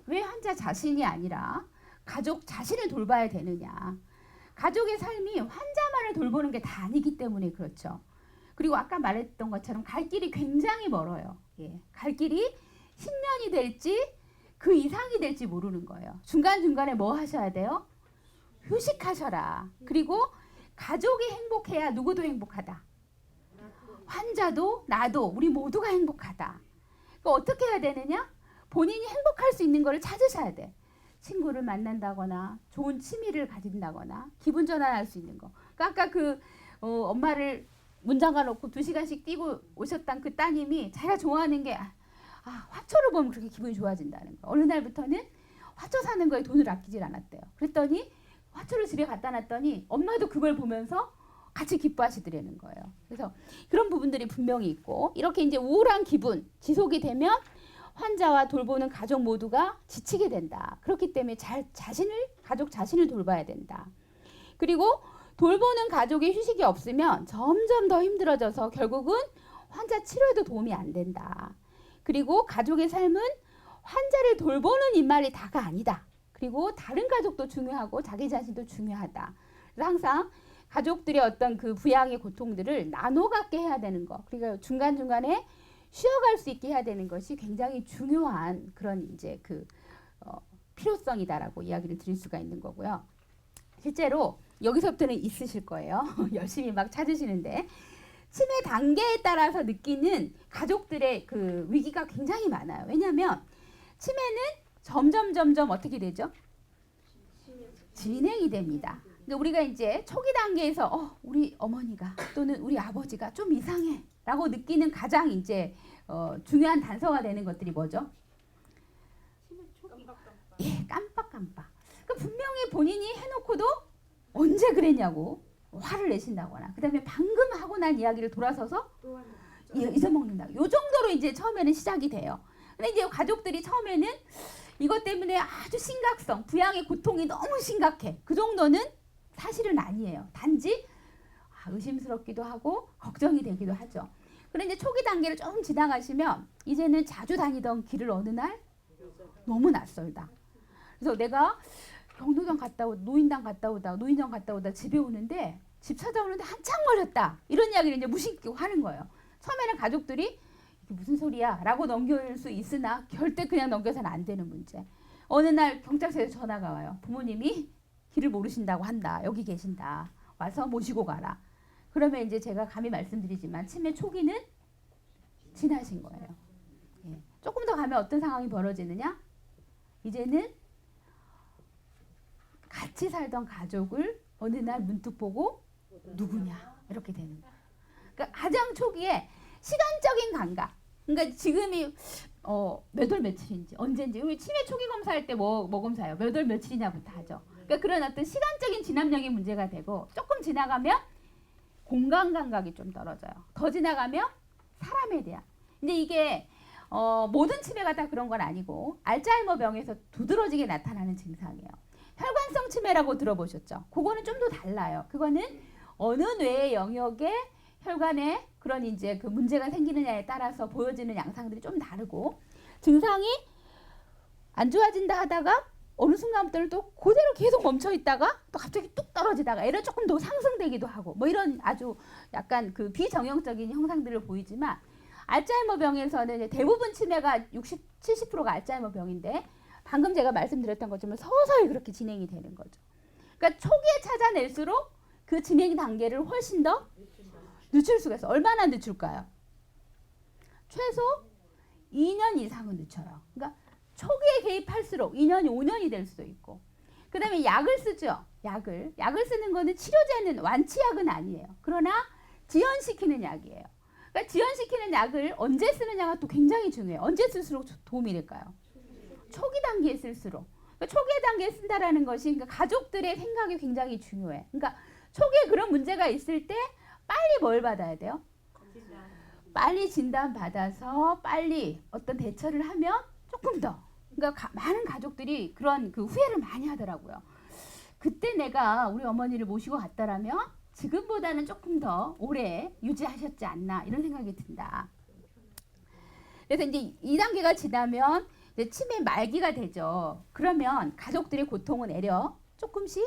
왜 환자 자신이 아니라 가족 자신을 돌봐야 되느냐. 가족의 삶이 환자만을 돌보는 게 다 아니기 때문에 그렇죠. 그리고 아까 말했던 것처럼 갈 길이 굉장히 멀어요. 예, 갈 길이 10년이 될지 그 이상이 될지 모르는 거예요. 중간중간에 뭐 하셔야 돼요? 휴식하셔라. 그리고 가족이 행복해야 누구도 행복하다. 환자도 나도 우리 모두가 행복하다. 그러니까 어떻게 해야 되느냐? 본인이 행복할 수 있는 거를 찾으셔야 돼. 친구를 만난다거나 좋은 취미를 가진다거나 기분 전환할 수 있는 거. 그러니까 아까 엄마를 문 잠가놓고 2시간씩 뛰고 오셨던 그 따님이 자기가 좋아하는 게 화초를 보면 그렇게 기분이 좋아진다는 거. 어느 날부터는 화초 사는 거에 돈을 아끼질 않았대요. 그랬더니 화초를 집에 갖다 놨더니 엄마도 그걸 보면서 같이 기뻐하시더라는 거예요. 그래서 그런 부분들이 분명히 있고 이렇게 이제 우울한 기분 지속이 되면 환자와 돌보는 가족 모두가 지치게 된다. 그렇기 때문에 가족 자신을 돌봐야 된다. 그리고 돌보는 가족의 휴식이 없으면 점점 더 힘들어져서 결국은 환자 치료에도 도움이 안 된다. 그리고 가족의 삶은 환자를 돌보는 일만이 다가 아니다. 그리고 다른 가족도 중요하고 자기 자신도 중요하다. 그래서 항상 가족들의 어떤 그 부양의 고통들을 나눠 갖게 해야 되는 거. 그러니까 중간중간에 쉬어갈 수 있게 해야 되는 것이 굉장히 중요한 그런 이제 필요성이다라고 이야기를 드릴 수가 있는 거고요. 실제로 여기서부터는 있으실 거예요. 열심히 막 찾으시는데 치매 단계에 따라서 느끼는 가족들의 그 위기가 굉장히 많아요. 왜냐하면 치매는 점점 어떻게 되죠? 진행이 됩니다. 근데 우리가 이제 초기 단계에서 우리 어머니가 또는 우리 아버지가 좀 이상해라고 느끼는 가장 이제 중요한 단서가 되는 것들이 뭐죠? 예, 깜빡깜빡. 그 분명히 본인이 해놓고도 언제 그랬냐고 화를 내신다거나, 그다음에 방금 하고 난 이야기를 돌아서서 잊어먹는다. 요 정도로 이제 처음에는 시작이 돼요. 근데 이제 가족들이 처음에는 이것 때문에 아주 심각성, 부양의 고통이 너무 심각해. 그 정도는 사실은 아니에요. 단지 의심스럽기도 하고 걱정이 되기도 하죠. 그런데 초기 단계를 좀 지나가시면 이제는 자주 다니던 길을 어느 날 너무 낯설다. 그래서 내가 경로당 갔다 오다, 노인정 갔다 오다 집에 오는데 집 찾아오는데 한참 걸렸다. 이런 이야기를 이제 무심코 하는 거예요. 처음에는 가족들이 이게 무슨 소리야 라고 넘길 수 있으나 절대 그냥 넘겨서는 안 되는 문제. 어느 날 경찰서에서 전화가 와요. 부모님이 길을 모르신다고 한다. 여기 계신다. 와서 모시고 가라. 그러면 이제 제가 감히 말씀드리지만 치매 초기는 지나신 거예요. 예. 조금 더 가면 어떤 상황이 벌어지느냐? 이제는 같이 살던 가족을 어느 날 문득 보고 누구냐 이렇게 되는 거예요. 그러니까 가장 초기에 시간적인 감각. 그러니까 지금이 몇 월 며칠인지 언제인지. 우리 치매 초기 검사할 때 뭐 검사해요? 몇 월 며칠이냐부터 하죠. 그러니까 그런 어떤 시간적인 지남력이 문제가 되고 조금 지나가면 공간 감각이 좀 떨어져요. 더 지나가면 사람에 대한. 근데 이게 모든 치매가 다 그런 건 아니고 알츠하이머 병에서 두드러지게 나타나는 증상이에요. 혈관성 치매라고 들어보셨죠? 그거는 좀 더 달라요. 그거는 어느 뇌의 영역에 혈관에 그런 이제 그 문제가 생기느냐에 따라서 보여지는 양상들이 좀 다르고 증상이 안 좋아진다 하다가 어느 순간부터는 또 그대로 계속 멈춰 있다가 또 갑자기 뚝 떨어지다가 애를 조금 더 상승되기도 하고 뭐 이런 아주 약간 그 비정형적인 형상들을 보이지만 알츠하이머 병에서는 이제 대부분 치매가 60, 70%가 알츠하이머 병인데 방금 제가 말씀드렸던 것처럼 서서히 그렇게 진행이 되는 거죠. 그러니까 초기에 찾아낼수록 그 진행 단계를 훨씬 더 늦출 수가 있어요. 얼마나 늦출까요? 최소 2년 이상은 늦춰요. 그러니까 초기에 개입할수록 2년이 5년이 될 수도 있고 그 다음에 약을 쓰죠. 약을 쓰는 거는 치료제는 완치약은 아니에요. 그러나 지연시키는 약이에요. 그러니까 지연시키는 약을 언제 쓰느냐가 또 굉장히 중요해요. 언제 쓸수록 도움이 될까요? 초기 단계에 쓸수록. 그러니까 초기 단계에 쓴다라는 것이 그러니까 가족들의 생각이 굉장히 중요해. 그러니까 초기에 그런 문제가 있을 때 빨리 뭘 받아야 돼요? 빨리 진단 받아서 빨리 어떤 대처를 하면 조금 더. 그러니까 많은 가족들이 그런 그 후회를 많이 하더라고요. 그때 내가 우리 어머니를 모시고 갔다라면 지금보다는 조금 더 오래 유지하셨지 않나 이런 생각이 든다. 그래서 이제 2단계가 지나면 이제 치매 말기가 되죠. 그러면 가족들의 고통은 애려 조금씩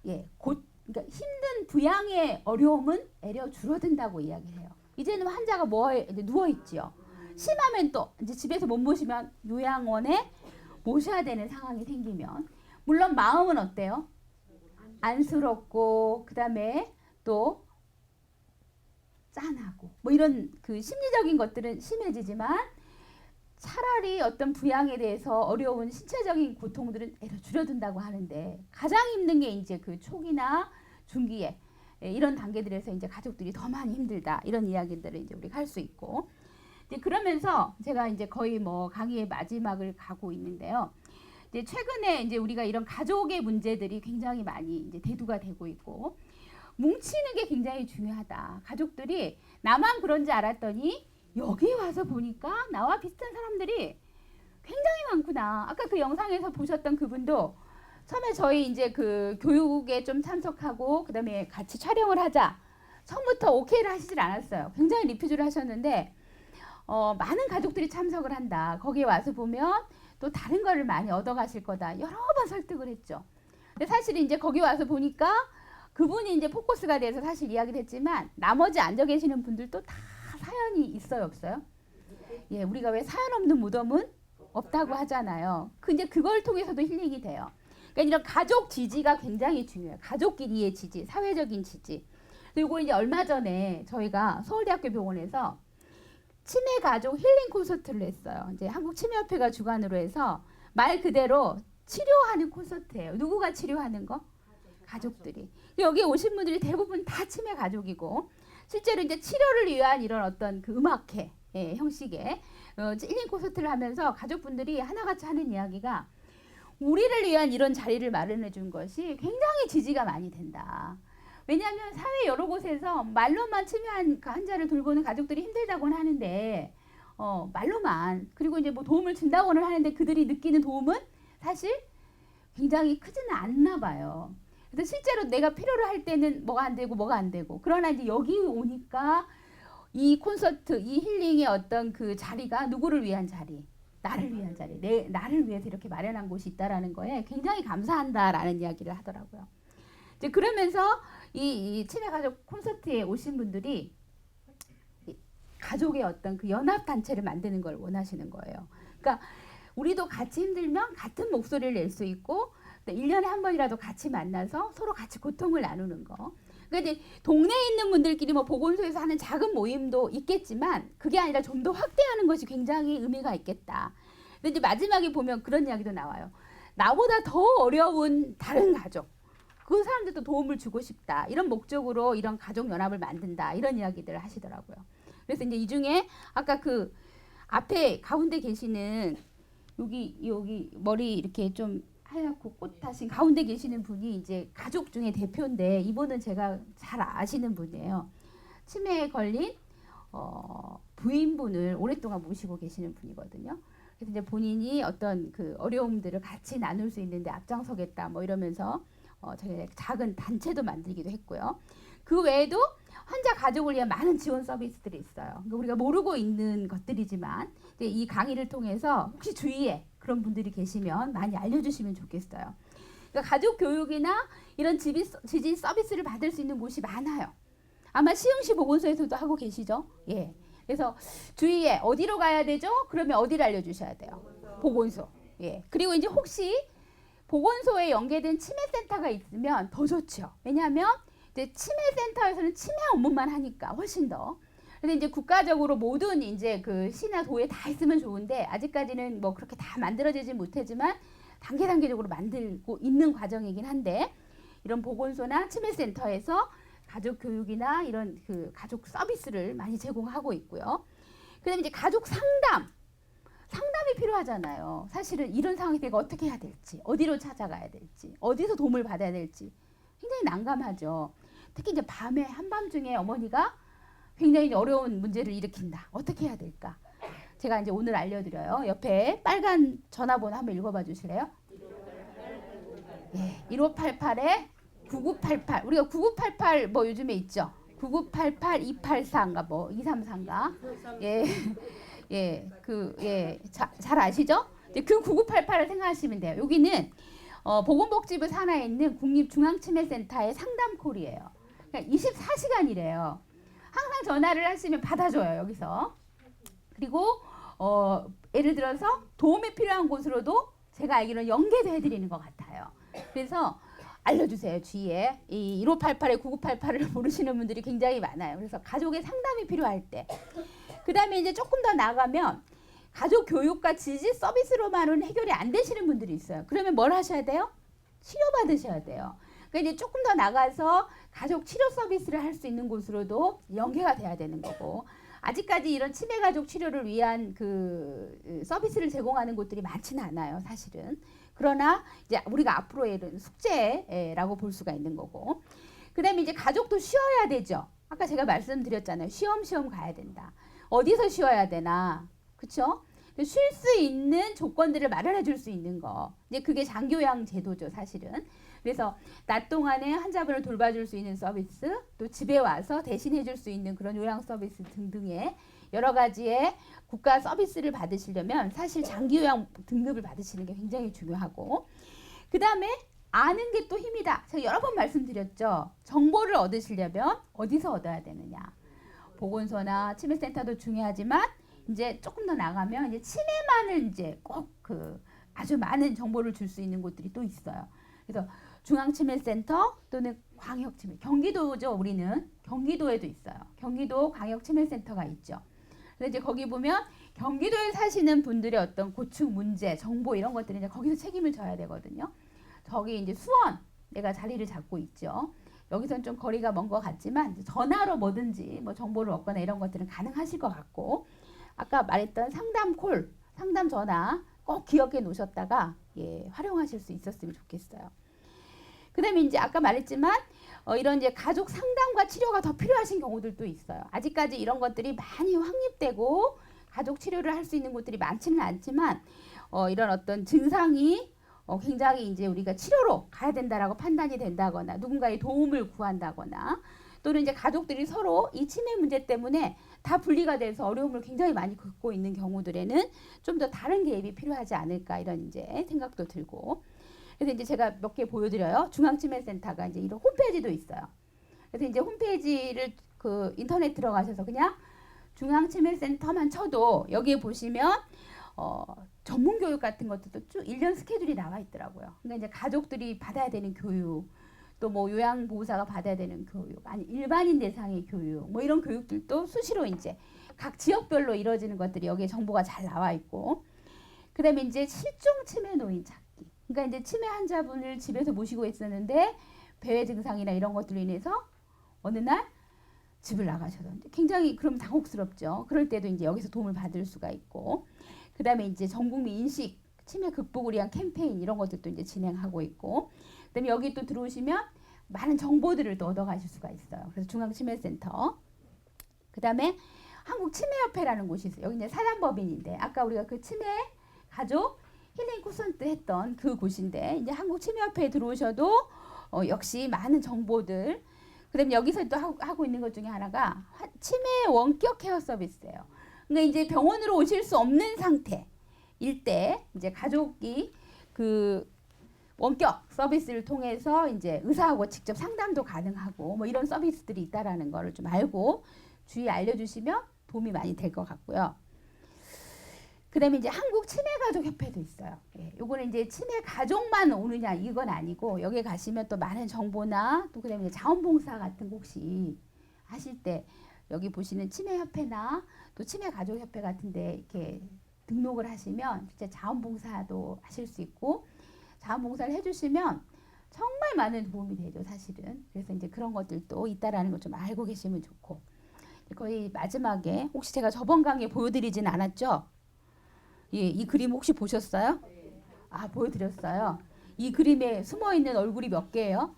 그러니까 힘든 부양의 어려움은 애려 줄어든다고 이야기를 해요. 이제는 환자가 이제 누워 있지요. 심하면 또 이제 집에서 못 모시면 요양원에 모셔야 되는 상황이 생기면 물론 마음은 어때요? 안쓰럽고 그다음에 또 짠하고 뭐 이런 그 심리적인 것들은 심해지지만 차라리 어떤 부양에 대해서 어려운 신체적인 고통들은 애려 줄어든다고 하는데 가장 힘든 게 이제 그 초기나 중기에 이런 단계들에서 이제 가족들이 더 많이 힘들다 이런 이야기들을 이제 우리가 할 수 있고 이제 그러면서 제가 이제 거의 뭐 강의의 마지막을 가고 있는데요. 이제 최근에 이제 우리가 이런 가족의 문제들이 굉장히 많이 이제 대두가 되고 있고 뭉치는 게 굉장히 중요하다. 가족들이 나만 그런지 알았더니 여기 와서 보니까 나와 비슷한 사람들이 굉장히 많구나. 아까 그 영상에서 보셨던 그분도 처음에 저희 이제 그 교육에 좀 참석하고 그다음에 같이 촬영을 하자. 처음부터 오케이를 하시질 않았어요. 굉장히 리퓨즈를 하셨는데 많은 가족들이 참석을 한다. 거기에 와서 보면 또 다른 거를 많이 얻어가실 거다. 여러 번 설득을 했죠. 근데 사실 이제 거기 와서 보니까 그분이 이제 포커스가 돼서 사실 이야기를 했지만 나머지 앉아 계시는 분들도 다 사연이 있어요, 없어요? 예, 우리가 왜 사연 없는 무덤은 없다고 하잖아요. 근데 그걸 통해서도 힐링이 돼요. 그러니까 이런 가족 지지가 굉장히 중요해요. 가족끼리의 지지, 사회적인 지지. 그리고 이제 얼마 전에 저희가 서울대학교 병원에서 치매 가족 힐링 콘서트를 했어요. 이제 한국치매협회가 주관으로 해서 말 그대로 치료하는 콘서트예요. 누구가 치료하는 거? 가족들이. 여기 오신 분들이 대부분 다 치매 가족이고 실제로 이제 치료를 위한 이런 어떤 그 음악회 형식의 힐링 콘서트를 하면서 가족분들이 하나같이 하는 이야기가 우리를 위한 이런 자리를 마련해 준 것이 굉장히 지지가 많이 된다. 왜냐하면 사회 여러 곳에서 말로만 치매 환자를 돌보는 가족들이 힘들다고는 하는데 말로만 그리고 이제 뭐 도움을 준다고는 하는데 그들이 느끼는 도움은 사실 굉장히 크지는 않나 봐요. 그래서 실제로 내가 필요로 할 때는 뭐가 안 되고 그러나 이제 여기 오니까 이 콘서트 이 힐링의 어떤 그 자리가 누구를 위한 자리 나를 위한 자리 나를 위해서 이렇게 마련한 곳이 있다라는 거에 굉장히 감사한다라는 이야기를 하더라고요. 이제 그러면서 이 치매 가족 콘서트에 오신 분들이 가족의 어떤 그 연합 단체를 만드는 걸 원하시는 거예요. 그러니까 우리도 같이 힘들면 같은 목소리를 낼 수 있고 1년에 한 번이라도 같이 만나서 서로 같이 고통을 나누는 거. 그러니까 이제 동네에 있는 분들끼리 뭐 보건소에서 하는 작은 모임도 있겠지만 그게 아니라 좀 더 확대하는 것이 굉장히 의미가 있겠다. 근데 이제 마지막에 보면 그런 이야기도 나와요. 나보다 더 어려운 다른 가족. 그 사람들도 도움을 주고 싶다. 이런 목적으로 이런 가족 연합을 만든다. 이런 이야기들을 하시더라고요. 그래서 이제 이 중에 아까 그 앞에 가운데 계시는 여기 머리 이렇게 좀 하얗고 꽃 하신 가운데 계시는 분이 이제 가족 중에 대표인데 이분은 제가 잘 아시는 분이에요. 치매에 걸린 부인분을 오랫동안 모시고 계시는 분이거든요. 그래서 이제 본인이 어떤 그 어려움들을 같이 나눌 수 있는데 앞장서겠다 뭐 이러면서 저희 작은 단체도 만들기도 했고요. 그 외에도 환자 가족을 위한 많은 지원 서비스들이 있어요. 그러니까 우리가 모르고 있는 것들이지만 이 강의를 통해서 혹시 주위에 그런 분들이 계시면 많이 알려주시면 좋겠어요. 그러니까 가족 교육이나 이런 지진 서비스를 받을 수 있는 곳이 많아요. 아마 시흥시 보건소에서도 하고 계시죠? 예. 그래서 주위에 어디로 가야 되죠? 그러면 어디를 알려주셔야 돼요? 보건소. 예. 그리고 이제 혹시 보건소에 연계된 치매센터가 있으면 더 좋죠. 왜냐하면 이제 치매센터에서는 치매 업무만 하니까 훨씬 더. 근데 이제 국가적으로 모든 이제 그 시나 도에 다 있으면 좋은데 아직까지는 뭐 그렇게 다 만들어지지 못하지만 단계적으로 만들고 있는 과정이긴 한데 이런 보건소나 치매센터에서 가족 교육이나 이런 그 가족 서비스를 많이 제공하고 있고요. 그다음에 이제 가족 상담이 필요하잖아요. 사실은 이런 상황이 내가 어떻게 해야 될지, 어디로 찾아가야 될지, 어디서 도움을 받아야 될지 굉장히 난감하죠. 특히 이제 밤에 한밤중에 어머니가 굉장히 어려운 문제를 일으킨다. 어떻게 해야 될까? 제가 이제 오늘 알려드려요. 옆에 빨간 전화번호 한번 읽어봐 주실래요? 예, 1588에 9988. 우리가 9988 뭐 요즘에 있죠. 9988 284인가 뭐 234인가. 예. 예. 잘 아시죠? 그 9988을 생각하시면 돼요. 여기는 보건복지부 산하에 있는 국립중앙치매센터의 상담콜이에요. 그러니까 24시간이래요. 항상 전화를 하시면 받아줘요, 여기서. 그리고 예를 들어서 도움이 필요한 곳으로도 제가 알기로는 연계도 해드리는 것 같아요. 그래서 알려주세요. 주위에 이 1588에 9988을 모르시는 분들이 굉장히 많아요. 그래서 가족의 상담이 필요할 때. 그 다음에 이제 조금 더 나가면 가족 교육과 지지 서비스로만은 해결이 안 되시는 분들이 있어요. 그러면 뭘 하셔야 돼요? 치료받으셔야 돼요. 그러니까 이제 조금 더 나가서 가족 치료 서비스를 할 수 있는 곳으로도 연계가 돼야 되는 거고 아직까지 이런 치매 가족 치료를 위한 그 서비스를 제공하는 곳들이 많지는 않아요, 사실은. 그러나 이제 우리가 앞으로의 이런 숙제라고 볼 수가 있는 거고. 그다음에 이제 가족도 쉬어야 되죠. 아까 제가 말씀드렸잖아요. 쉬엄쉬엄 가야 된다. 어디서 쉬어야 되나? 그렇죠? 쉴 수 있는 조건들을 마련해 줄 수 있는 거. 이제 그게 장교양 제도죠, 사실은. 그래서 낮 동안에 환자분을 돌봐줄 수 있는 서비스, 또 집에 와서 대신해 줄 수 있는 그런 요양 서비스 등등의 여러 가지의 국가 서비스를 받으시려면 사실 장기요양 등급을 받으시는 게 굉장히 중요하고 그 다음에 아는 게 또 힘이다. 제가 여러 번 말씀드렸죠. 정보를 얻으시려면 어디서 얻어야 되느냐. 보건소나 치매센터도 중요하지만 이제 조금 더 나가면 이제 치매만을 이제 꼭 그 아주 많은 정보를 줄 수 있는 곳들이 또 있어요. 그래서 중앙치매센터 또는 광역치매, 경기도죠. 우리는 경기도에도 있어요. 경기도 광역치매센터가 있죠. 그래서 이제 거기 보면 경기도에 사시는 분들의 어떤 고충 문제, 정보 이런 것들이 이제 거기서 책임을 져야 되거든요. 저기 이제 수원 내가 자리를 잡고 있죠. 여기서는 좀 거리가 먼 것 같지만 전화로 뭐든지 뭐 정보를 얻거나 이런 것들은 가능하실 것 같고 아까 말했던 상담콜, 상담 전화 꼭 기억해 놓으셨다가 활용하실 수 있었으면 좋겠어요. 그다음에 이제 아까 말했지만 이런 이제 가족 상담과 치료가 더 필요하신 경우들도 있어요. 아직까지 이런 것들이 많이 확립되고 가족 치료를 할 수 있는 곳들이 많지는 않지만 이런 어떤 증상이 굉장히 이제 우리가 치료로 가야 된다라고 판단이 된다거나 누군가의 도움을 구한다거나 또는 이제 가족들이 서로 이 치매 문제 때문에 다 분리가 돼서 어려움을 굉장히 많이 겪고 있는 경우들에는 좀 더 다른 개입이 필요하지 않을까 이런 이제 생각도 들고 그래서 이제 제가 몇 개 보여드려요. 중앙치매센터가 이제 이런 홈페이지도 있어요. 그래서 이제 홈페이지를 그 인터넷 들어가셔서 그냥 중앙치매센터만 쳐도 여기에 보시면 전문 교육 같은 것도 쭉 1년 스케줄이 나와 있더라고요. 그러니까 이제 가족들이 받아야 되는 교육, 또 뭐 요양보호사가 받아야 되는 교육, 아니 일반인 대상의 교육, 뭐 이런 교육들도 수시로 이제 각 지역별로 이루어지는 것들이 여기에 정보가 잘 나와 있고, 그다음에 이제 실종 치매 노인 찾기. 그러니까 이제 치매 환자분을 집에서 모시고 있었는데 배회 증상이나 이런 것들로 인해서 어느 날 집을 나가셔서 굉장히 그럼 당혹스럽죠. 그럴 때도 이제 여기서 도움을 받을 수가 있고, 그다음에 이제 전국민 인식 치매 극복을 위한 캠페인 이런 것들도 이제 진행하고 있고, 그다음에 여기 또 들어오시면 많은 정보들을 또 얻어가실 수가 있어요. 그래서 중앙치매센터, 그다음에 한국치매협회라는 곳이 있어요. 여기 이제 사단법인인데 아까 우리가 그 치매 가족 힐링 콘서트 했던 그 곳인데, 이제 한국치매협회에 들어오셔도 역시 많은 정보들, 그다음에 여기서 또 하고 있는 것 중에 하나가 치매 원격 케어 서비스예요. 그러니까 이제 병원으로 오실 수 없는 상태일 때 이제 가족이 그 원격 서비스를 통해서 이제 의사하고 직접 상담도 가능하고 뭐 이런 서비스들이 있다라는 거를 좀 알고 주위에 알려주시면 도움이 많이 될 것 같고요. 그다음에 이제 한국 치매 가족 협회도 있어요. 예, 요거는 이제 치매 가족만 오느냐 이건 아니고, 여기 가시면 또 많은 정보나 또 그다음에 자원봉사 같은 거 혹시 하실 때 여기 보시는 치매 협회나 또 치매 가족 협회 같은데 이렇게 등록을 하시면 진짜 자원봉사도 하실 수 있고, 자원봉사를 해주시면 정말 많은 도움이 되죠, 사실은. 그래서 이제 그런 것들도 있다라는 걸 좀 알고 계시면 좋고, 거의 마지막에 혹시 제가 저번 강의에 보여드리진 않았죠? 예, 이 그림 혹시 보셨어요? 아, 보여드렸어요. 이 그림에 숨어있는 얼굴이 몇 개예요?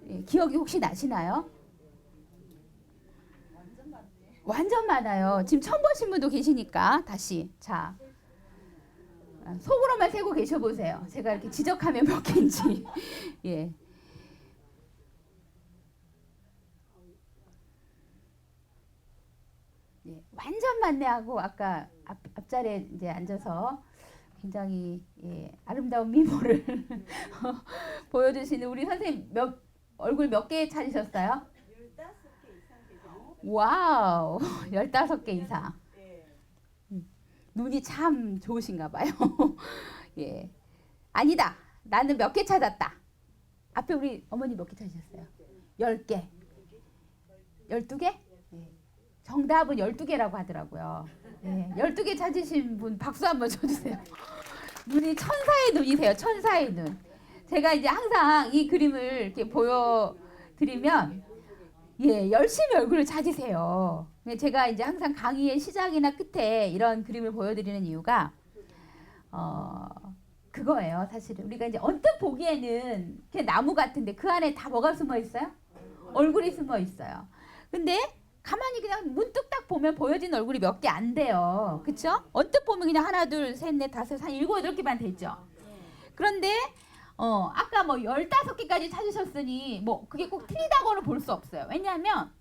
예, 기억이 혹시 나시나요? 완전 많아요. 지금 처음 보신 분도 계시니까 다시. 자, 속으로만 세고 계셔보세요. 제가 이렇게 지적하면 몇 개인지. 예. 예, 완전 만내하고 아까 앞자리에 이제 앉아서 굉장히 아름다운 미모를 보여주시는 우리 선생님 얼굴 몇 개 찾으셨어요? 15개 이상 되죠. 와우, 15개 이상. 눈이 참 좋으신가 봐요. 예. 아니다. 나는 몇 개 찾았다. 앞에 우리 어머니 몇 개 찾으셨어요? 10개. 12개? 정답은 12개라고 하더라고요. 네, 12개 찾으신 분 박수 한번 쳐주세요. 눈이 천사의 눈이세요. 천사의 눈. 제가 이제 항상 이 그림을 이렇게 보여드리면 열심히 얼굴을 찾으세요. 제가 이제 항상 강의의 시작이나 끝에 이런 그림을 보여드리는 이유가 그거예요. 사실은 우리가 이제 언뜻 보기에는 그냥 나무 같은데 그 안에 다 뭐가 숨어 있어요? 얼굴이 숨어 있어요. 근데 가만히 그냥 문득 딱 보면 보여진 얼굴이 몇 개 안 돼요. 그쵸? 언뜻 보면 그냥 하나, 둘, 셋, 넷, 다섯, 한 7, 8개만 되죠. 그런데 아까 뭐 15개까지 찾으셨으니 뭐 그게 꼭 틀리다고는 볼 수 없어요. 왜냐하면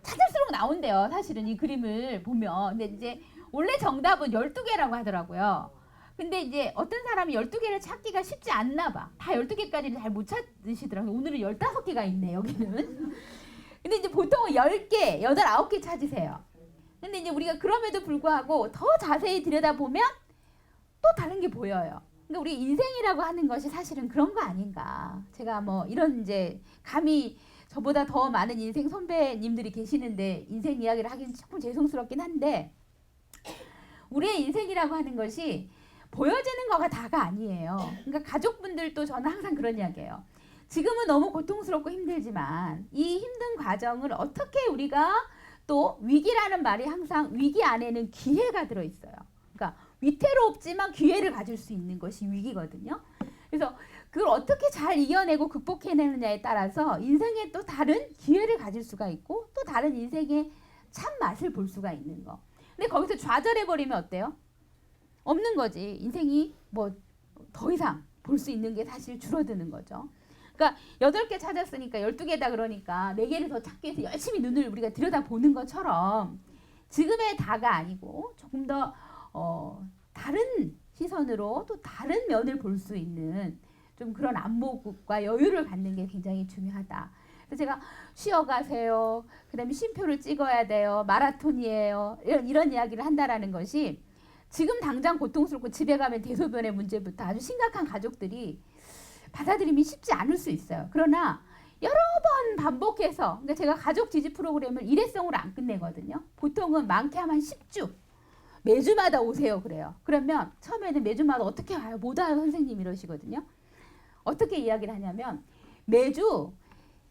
찾을수록 나온대요. 사실은 이 그림을 보면. 근데 이제 원래 정답은 12개라고 하더라고요. 근데 이제 어떤 사람이 12개를 찾기가 쉽지 않나 봐. 다 12개까지는 잘 못 찾으시더라고요. 오늘은 15개가 있네, 여기는. 근데 이제 보통은 10개, 8, 9개 찾으세요. 근데 이제 우리가 그럼에도 불구하고 더 자세히 들여다보면 또 다른 게 보여요. 그러니까 우리 인생이라고 하는 것이 사실은 그런 거 아닌가. 제가 뭐 이런 이제 감히 저보다 더 많은 인생 선배님들이 계시는데 인생 이야기를 하기는 조금 죄송스럽긴 한데, 우리의 인생이라고 하는 것이 보여지는 거가 다가 아니에요. 그러니까 가족분들도 저는 항상 그런 이야기예요. 지금은 너무 고통스럽고 힘들지만 이 힘든 과정을 어떻게 우리가 또 위기라는 말이 항상 위기 안에는 기회가 들어있어요. 그러니까 위태롭지만 기회를 가질 수 있는 것이 위기거든요. 그래서 그걸 어떻게 잘 이겨내고 극복해내느냐에 따라서 인생에 또 다른 기회를 가질 수가 있고 또 다른 인생의 참맛을 볼 수가 있는 거. 근데 거기서 좌절해버리면 어때요? 없는 거지. 인생이 뭐 더 이상 볼 수 있는 게 사실 줄어드는 거죠. 그러니까 8개 찾았으니까 12개다 그러니까 4개를 더 찾기 위해서 열심히 눈을 우리가 들여다보는 것처럼 지금의 다가 아니고 조금 더 다른 시선으로 또 다른 면을 볼 수 있는 좀 그런 안목과 여유를 갖는 게 굉장히 중요하다. 그래서 제가 쉬어가세요. 그 다음에 쉼표를 찍어야 돼요. 마라톤이에요. 이런 이야기를 한다라는 것이 지금 당장 고통스럽고 집에 가면 대소변의 문제부터 아주 심각한 가족들이 받아들임이 쉽지 않을 수 있어요. 그러나 여러 번 반복해서, 그러니까 제가 가족 지지 프로그램을 일회성으로 안 끝내거든요. 보통은 많게 하면 10주. 매주마다 오세요 그래요. 그러면 처음에는 매주마다 어떻게 와요? 못 와요 선생님 이러시거든요. 어떻게 이야기를 하냐면 매주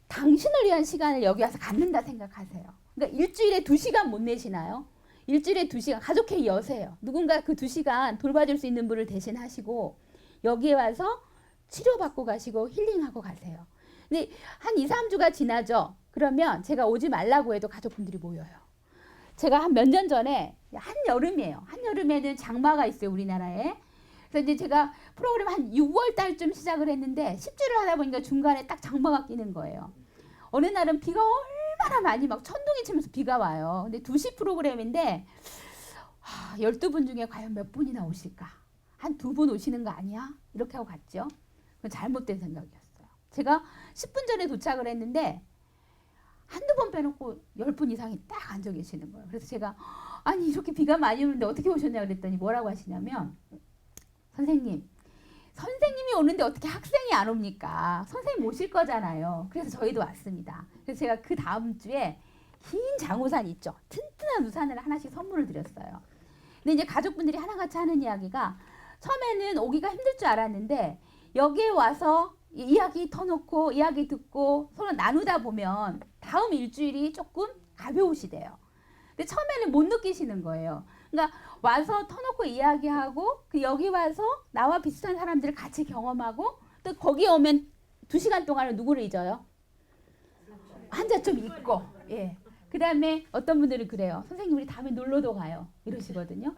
당신을 위한 시간을 여기 와서 갖는다 생각하세요. 그러니까 일주일에 2시간 못 내시나요? 일주일에 2시간 가족회의 여세요. 누군가 그 2시간 돌봐줄 수 있는 분을 대신하시고 여기에 와서 치료받고 가시고 힐링하고 가세요. 근데 한 2, 3주가 지나죠. 그러면 제가 오지 말라고 해도 가족분들이 모여요. 제가 한 몇 년 전에 한여름이에요. 한여름에는 장마가 있어요, 우리나라에. 그래서 이제 제가 프로그램 한 6월 달쯤 시작을 했는데 10주를 하다 보니까 중간에 딱 장마가 끼는 거예요. 어느 날은 비가 얼마나 많이 막 천둥이 치면서 비가 와요. 근데 2시 프로그램인데 12분 중에 과연 몇 분이나 오실까? 한 2분 오시는 거 아니야? 이렇게 하고 갔죠. 그건 잘못된 생각이었어요. 제가 10분 전에 도착을 했는데 한두 번 빼놓고 10분 이상이 딱 앉아 계시는 거예요. 그래서 제가 아니 이렇게 비가 많이 오는데 어떻게 오셨냐 그랬더니 뭐라고 하시냐면 선생님이 오는데 어떻게 학생이 안 옵니까? 선생님 오실 거잖아요. 그래서 저희도 왔습니다. 그래서 제가 그 다음 주에 흰 장우산 있죠. 튼튼한 우산을 하나씩 선물을 드렸어요. 근데 이제 가족분들이 하나같이 하는 이야기가 처음에는 오기가 힘들 줄 알았는데 여기에 와서 이야기 터놓고 이야기 듣고 서로 나누다 보면 다음 일주일이 조금 가벼우시대요. 근데 처음에는 못 느끼시는 거예요. 그러니까 와서 터놓고 이야기하고 그 여기 와서 나와 비슷한 사람들을 같이 경험하고 또 거기 오면 2시간 동안은 누구를 잊어요? 한자 좀 잊고. 예. 그 다음에 어떤 분들은 그래요. 선생님 우리 다음에 놀러도 가요. 이러시거든요.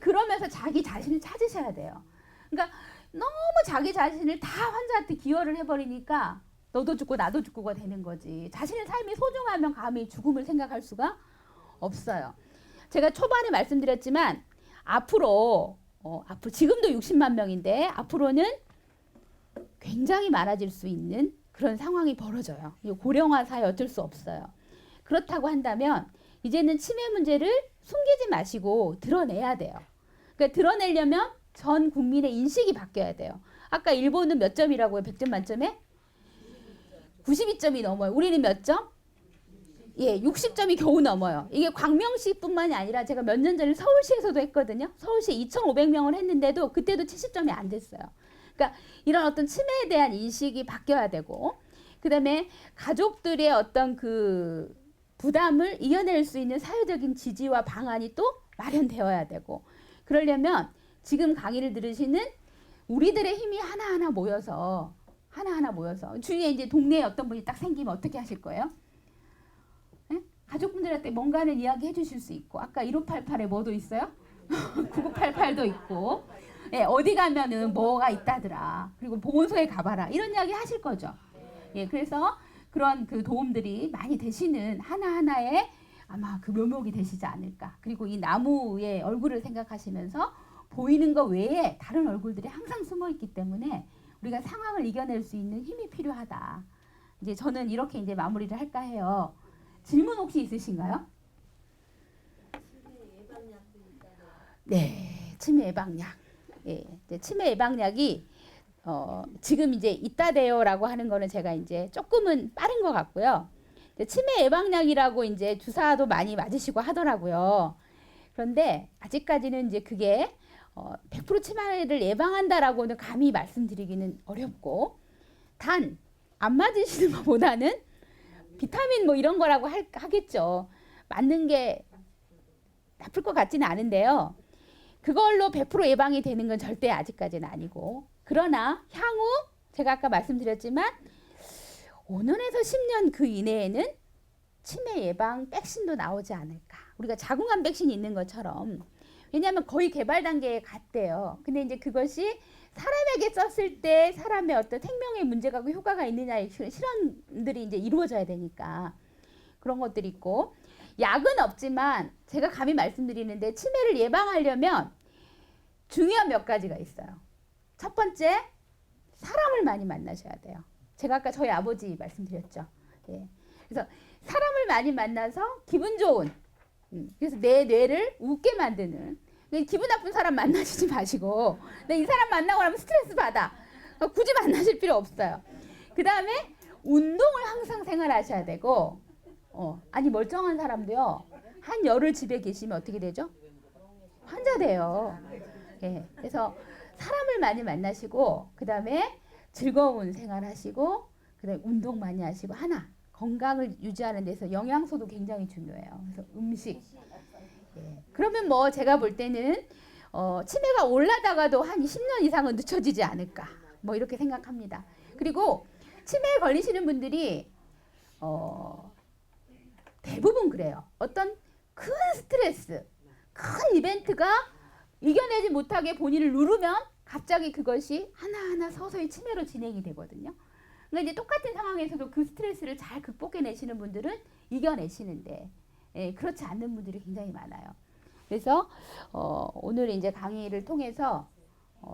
그러면서 자기 자신을 찾으셔야 돼요. 그러니까 너무 자기 자신을 다 환자한테 기여를 해버리니까 너도 죽고 나도 죽고가 되는 거지. 자신의 삶이 소중하면 감히 죽음을 생각할 수가 없어요. 제가 초반에 말씀드렸지만 앞으로 지금도 60만 명인데 앞으로는 굉장히 많아질 수 있는 그런 상황이 벌어져요. 고령화 사회 어쩔 수 없어요. 그렇다고 한다면 이제는 치매 문제를 숨기지 마시고 드러내야 돼요. 그러니까 드러내려면 전 국민의 인식이 바뀌어야 돼요. 아까 일본은 몇 점이라고요? 100점 만점에? 92점이 넘어요. 우리는 몇 점? 예, 60점이 겨우 넘어요. 이게 광명시뿐만이 아니라 제가 몇 년 전에 서울시에서도 했거든요. 서울시에 2,500명을 했는데도 그때도 70점이 안 됐어요. 그러니까 이런 어떤 치매에 대한 인식이 바뀌어야 되고 그다음에 가족들의 어떤 그 부담을 이겨낼 수 있는 사회적인 지지와 방안이 또 마련되어야 되고 그러려면 지금 강의를 들으시는 우리들의 힘이 하나하나 모여서 주위에 이제 동네에 어떤 분이 딱 생기면 어떻게 하실 거예요? 네? 가족분들한테 뭔가는 이야기 해주실 수 있고 아까 1588에 뭐도 있어요? 9988도 있고 예, 어디 가면은 뭐가 있다더라 그리고 보건소에 가봐라 이런 이야기 하실 거죠. 예, 그래서 그런 그 도움들이 많이 되시는 하나하나의 아마 그 묘목이 되시지 않을까. 그리고 이 나무의 얼굴을 생각하시면서 보이는 것 외에 다른 얼굴들이 항상 숨어 있기 때문에 우리가 상황을 이겨낼 수 있는 힘이 필요하다. 이제 저는 이렇게 이제 마무리를 할까 해요. 질문 혹시 있으신가요? 네, 치매 예방약. 예, 이제 치매 예방약이 지금 이제 있다 돼요라고 하는 거는 제가 이제 조금은 빠른 것 같고요. 치매 예방약이라고 이제 주사도 많이 맞으시고 하더라고요. 그런데 아직까지는 이제 그게 100% 치매를 예방한다라고는 감히 말씀드리기는 어렵고 단 안 맞으시는 것보다는 비타민 뭐 이런 거라고 하겠죠. 맞는 게 나쁠 것 같지는 않은데요. 그걸로 100% 예방이 되는 건 절대 아직까지는 아니고 그러나 향후 제가 아까 말씀드렸지만 5년에서 10년 그 이내에는 치매 예방 백신도 나오지 않을까. 우리가 자궁암 백신이 있는 것처럼 왜냐하면 거의 개발 단계에 갔대요. 근데 이제 그것이 사람에게 썼을 때 사람의 어떤 생명에 문제가 효과가 있느냐의 실험들이 이제 이루어져야 되니까 그런 것들이 있고 약은 없지만 제가 감히 말씀드리는데 치매를 예방하려면 중요한 몇 가지가 있어요. 첫 번째, 사람을 많이 만나셔야 돼요. 제가 아까 저희 아버지 말씀드렸죠. 예. 그래서 사람을 많이 만나서 기분 좋은 그래서 내 뇌를 웃게 만드는 기분 나쁜 사람 만나시지 마시고 이 사람 만나고 나면 스트레스 받아. 굳이 만나실 필요 없어요. 그 다음에 운동을 항상 생활하셔야 되고 아니 멀쩡한 사람도요. 한 열흘 집에 계시면 어떻게 되죠? 환자 돼요. 예, 그래서 사람을 많이 만나시고 그 다음에 즐거운 생활하시고 그 그다음에 운동 많이 하시고 하나 건강을 유지하는 데서 영양소도 굉장히 중요해요. 그래서 음식. 예. 그러면 뭐 제가 볼 때는 치매가 올라다가도 한 10년 이상은 늦춰지지 않을까. 뭐 이렇게 생각합니다. 그리고 치매에 걸리시는 분들이 대부분 그래요. 어떤 큰 스트레스, 큰 이벤트가 이겨내지 못하게 본인을 누르면 갑자기 그것이 하나하나 서서히 치매로 진행이 되거든요. 그러니까 이제 똑같은 상황에서도 그 스트레스를 잘 극복해내시는 분들은 이겨내시는데 그렇지 않는 분들이 굉장히 많아요. 그래서 오늘 이제 강의를 통해서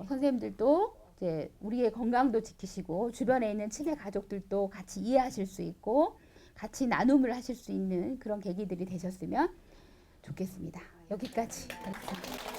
선생님들도 이제 우리의 건강도 지키시고 주변에 있는 치매 가족들도 같이 이해하실 수 있고 같이 나눔을 하실 수 있는 그런 계기들이 되셨으면 좋겠습니다. 여기까지 하겠습니다.